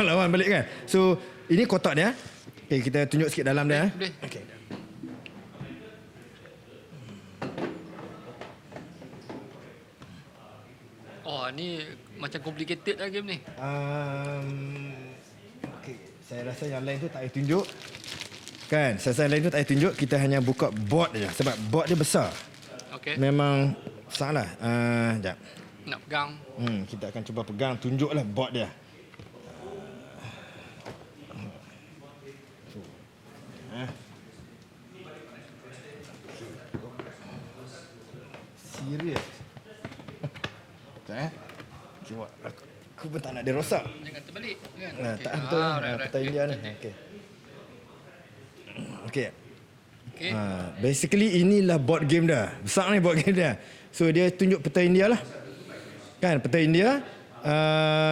Lawan balik kan. So, ini kotak dia. Okay, kita tunjuk sikit dalam dia. Boleh. Okay. Ni macam complicated lah game ni. Okay. Saya rasa yang lain tu tak payah tunjuk. Kan, saya rasa yang lain tu tak payah tunjuk. Kita hanya buka board je. Sebab board dia besar. Okay. Memang salah. Sekejap. Nak pegang. Kita akan cuba pegang, tunjuklah board dia. Serius. Cuba. Aku pun tak nak dia rosak. Jangan terbalik kan. Tak betul. Peta India ni. Okey. sikit. Okay. Basically inilah board game dah. Besar ni board game dia. So dia tunjuk peta India lah. Kan peta India.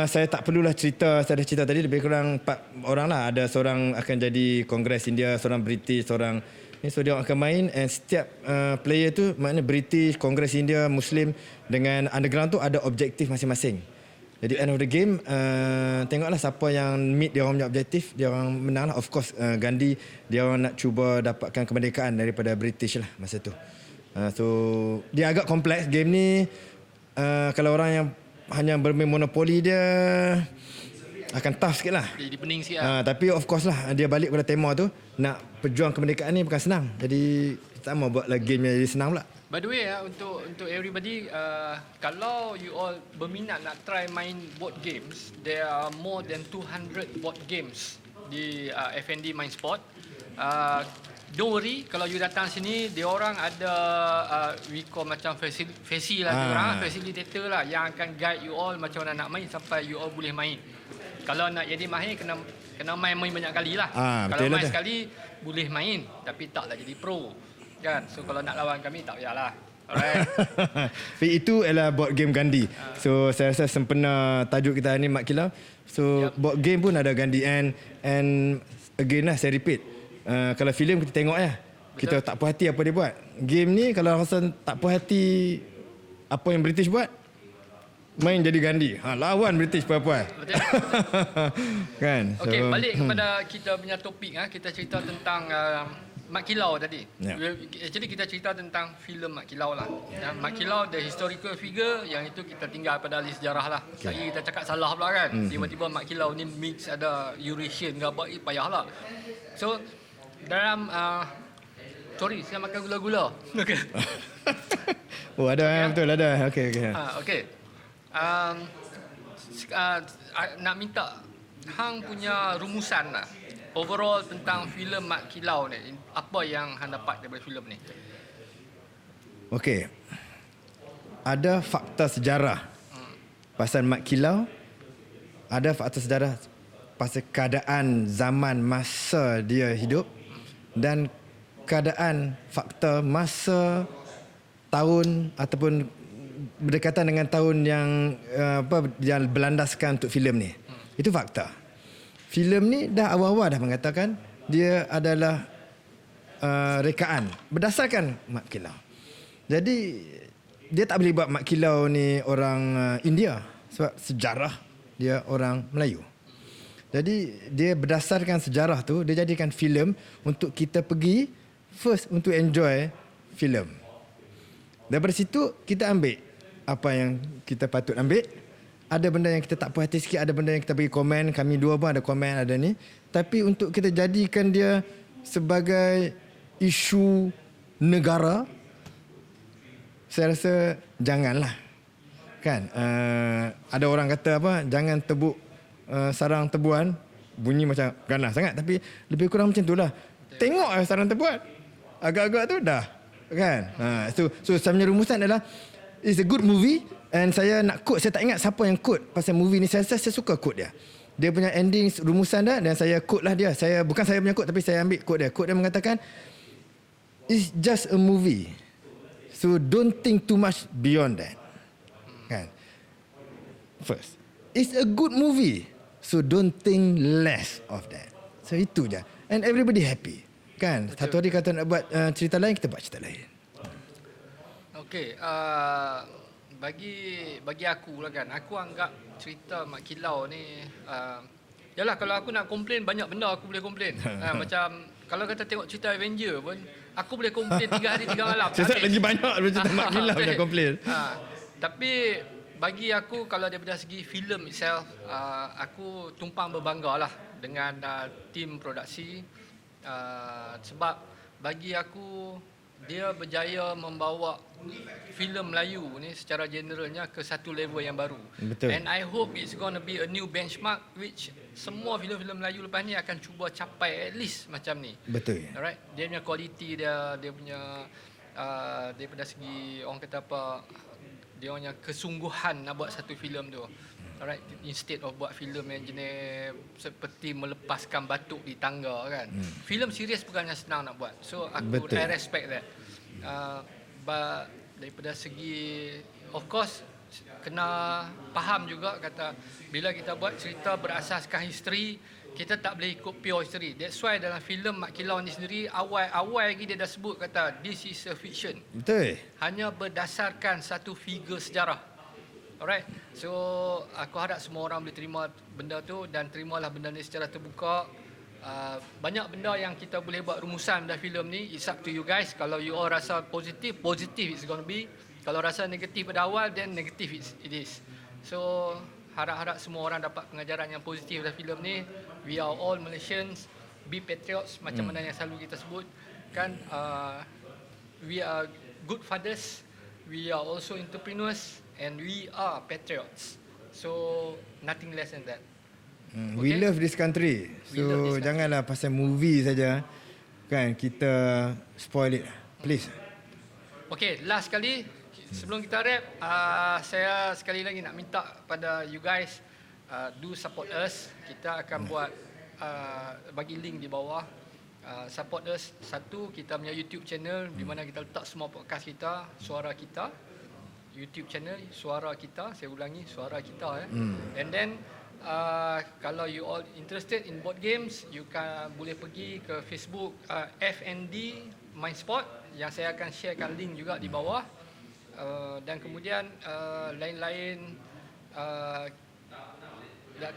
Saya tak perlulah cerita. Saya dah cerita tadi lebih kurang 4 orang lah. Ada seorang akan jadi Kongres India, seorang British, seorang ni. So dia akan main, and setiap player tu maknanya British, Kongres India, Muslim dengan underground tu ada objektif masing-masing. Jadi end of the game, tengoklah siapa yang meet dia orang punya objektif, dia orang menang lah. Of course Gandhi, dia orang nak cuba dapatkan kemerdekaan daripada British lah masa tu. So dia agak kompleks game ni. Kalau orang yang hanya bermain monopoli, dia akan tough sikit lah. Jadi pening sikit lah. Tapi of course lah, dia balik pada tema tu, nak berjuang kemerdekaan ni bukan senang. Jadi kita mau buat lagi game yang jadi senang pula. By the way, untuk everybody, kalau you all berminat nak try main board games, there are more than 200 board games di F&D Mind Sport. Don't worry, kalau you datang sini, dia orang ada we call macam facilitator lah yang akan guide you all macam mana nak main sampai you all boleh main. Kalau nak jadi mahir, kena main banyak kali lah. Kalau main sekali boleh main, tapi taklah jadi pro. Kan? So kalau nak lawan kami tak payahlah. Alright. Itu adalah board game Gandhi. So saya rasa sempena tajuk kita ni Mat Kilau. So board game pun ada Gandhi, and again lah saya repeat. Kalau filem kita tengok ya. Kita tak puas hati apa dia buat. Game ni kalau rasa tak puas hati apa yang British buat, main jadi Gandhi. Lawan British puas-puas. Betul. Kan? Okey, balik kepada kita punya topik. Kita cerita tentang Mat Kilau tadi. Actually kita cerita tentang filem Mat Kilau lah. Mat Kilau, the historical figure, yang itu kita tinggal pada ahli sejarah lah. Saya kita cakap salah pula kan. Tiba-tiba Mat Kilau ni mix ada Eurasian ke apa, payah lah. So dalam sorry, saya makan gula-gula. Okey. Oh ada, betul ada. Okey. Okey. Nak minta hang punya rumusan lah. Overall tentang filem Mat Kilau ni, apa yang hang dapat daripada filem ni? Okey. Ada fakta sejarah pasal Mat Kilau. Ada fakta sejarah pasal keadaan zaman masa dia hidup dan keadaan fakta masa tahun ataupun berdekatan dengan tahun yang yang berlandaskan untuk filem ni. Itu fakta. Filem ni dah awal-awal dah mengatakan dia adalah rekaan berdasarkan Mat Kilau. Jadi dia tak boleh buat Mat Kilau ni orang India sebab sejarah dia orang Melayu. Jadi dia berdasarkan sejarah tu, dia jadikan filem untuk kita pergi first untuk enjoy filem. Daripada situ kita ambil apa yang kita patut ambil. Ada benda yang kita tak puas hati sikit, ada benda yang kita bagi komen. Kami dua pun ada komen, ada ni. Tapi untuk kita jadikan dia sebagai isu negara, saya rasa janganlah. Kan? Ada orang kata apa, jangan tebuk sarang tebuan, bunyi macam ganas sangat. Tapi lebih kurang macam itulah. Tengok sarang tebuan. Agak-agak tu dah. Kan? So saya punya rumusan adalah, it's a good movie. And saya nak quote, saya tak ingat siapa yang quote pasal movie ni. Saya suka quote dia. Dia punya ending rumusan dah, dan saya quote lah dia. Bukan saya punya quote, tapi saya ambil quote dia. Quote dia mengatakan, it's just a movie. So don't think too much beyond that. Kan? First, it's a good movie. So don't think less of that. So itu je. And everybody happy. Kan? Betul. Satu hari kata nak buat cerita lain, kita buat cerita lain. Okey, bagi aku lah kan, aku anggap cerita Mat Kilau ni, yalah kalau aku nak komplain, banyak benda aku boleh komplain. Macam kalau kata tengok cerita Avenger pun, aku boleh komplain 3 hari 3 malam. Saya lagi banyak cerita Mat Kilau yang komplain. Tapi bagi aku, kalau daripada segi filem itself, aku tumpang berbangga lah dengan tim produksi. Sebab bagi aku, dia berjaya membawa filem Melayu ni secara generalnya ke satu level yang baru. Betul. And I hope it's going to be a new benchmark which semua filem-filem Melayu lepas ni akan cuba capai at least macam ni. Betul. Alright, dia punya quality dia punya daripada segi orang kata apa, dia punya kesungguhan nak buat satu filem tu. Alright, instead of buat filem yang jenis seperti melepaskan batuk di tangga kan. Filem serius bukannya senang nak buat. So aku Betul. I respect that. But daripada segi of course kena faham juga kata bila kita buat cerita berasaskan history, kita tak boleh ikut pure history. That's why dalam filem Mat Kilau ni sendiri awal lagi dia dah sebut kata this is a fiction. Betul. Hanya berdasarkan satu figure sejarah. Alright. So aku harap semua orang boleh terima benda tu dan terimalah benda ni secara terbuka. Banyak benda yang kita boleh buat rumusan dalam filem ni. It's up to you guys. Kalau you all rasa positif it's going to be. Kalau rasa negatif pada awal, then negatif it is. So harap-harap semua orang dapat pengajaran yang positif dalam filem ni. We are all Malaysians. Be patriots macam mana yang selalu kita sebut. Kan we are good fathers. We are also entrepreneurs. And we are patriots. So nothing less than that. We love this country. We love this So janganlah pasal movie saja kan kita spoil it. Please. Okay, last kali sebelum kita wrap, saya sekali lagi nak minta pada you guys do support us. Kita akan buat bagi link di bawah. Support us. Satu, kita punya YouTube channel di mana kita letak semua podcast kita, suara kita. YouTube channel Suara Kita, saya ulangi Suara Kita And then kalau you all interested in board games, you can boleh pergi ke Facebook FND Mindsport yang saya akan sharekan link juga di bawah. Dan kemudian lain-lain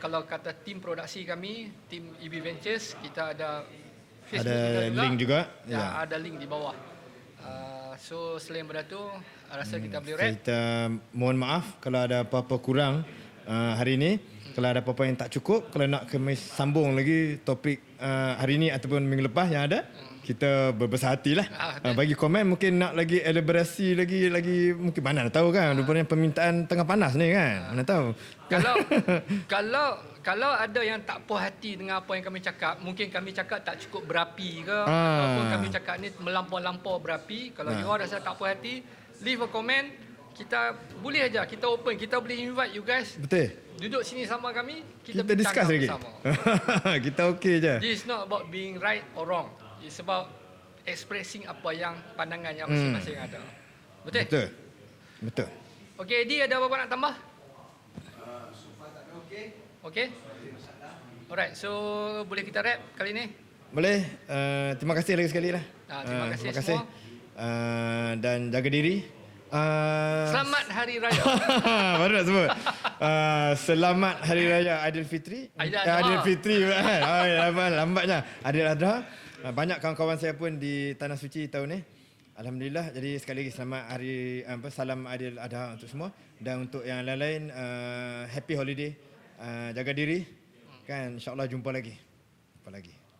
kalau kata tim produksi kami, tim EB Ventures, kita ada Facebook Ada kita link juga. Ya, ada link di bawah. So selain daripada tu, rasa kita boleh wrap. Kita mohon maaf kalau ada apa-apa kurang hari ini. Kalau ada apa-apa yang tak cukup, kalau nak kami sambung lagi topik hari ini ataupun minggu lepas yang ada, kita berbesar hatilah. Bagi komen mungkin nak lagi elaborasi lagi mungkin mana nak tahu kan. Rupanya permintaan tengah panas ni kan. Mana tahu. Kalau ada yang tak puas hati dengan apa yang kami cakap, mungkin kami cakap tak cukup berapi ke, ataupun kami cakap ni melampau-lampau berapi. Kalau you all rasa tak puas hati, leave a comment. Kita boleh aja, kita open, kita boleh invite you guys. Betul. Duduk sini sama kami, Kita bincangkan discuss lagi. bersama. Kita okey je. This is not about being right or wrong. It's about expressing apa yang pandangan yang masing-masing ada. Betul? Betul. Okey, Eddie ada apa-apa nak tambah? So far tak ada okey. Okey. Alright, so boleh kita wrap kali ni? Boleh. Terima kasih lagi sekali lah. Terima kasih semua. Dan jaga diri. Selamat Hari Raya. Baru nak sebut. Selamat Hari Raya Aidilfitri. Aidilfitri. Lambatnya. Aidiladha. Banyak kawan-kawan saya pun di Tanah Suci tahun ni. Alhamdulillah. Jadi sekali lagi selamat hari salam Aidiladha untuk semua, dan untuk yang lain-lain happy holiday. Jaga diri. Kan insya-Allah jumpa lagi.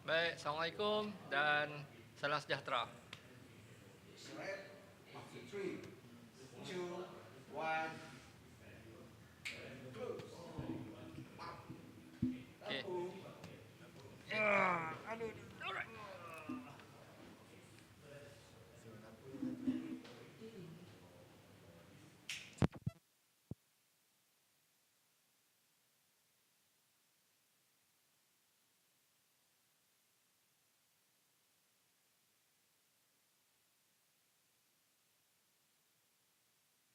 Baik, Assalamualaikum dan salam sejahtera. Right? After 3, 2, 1.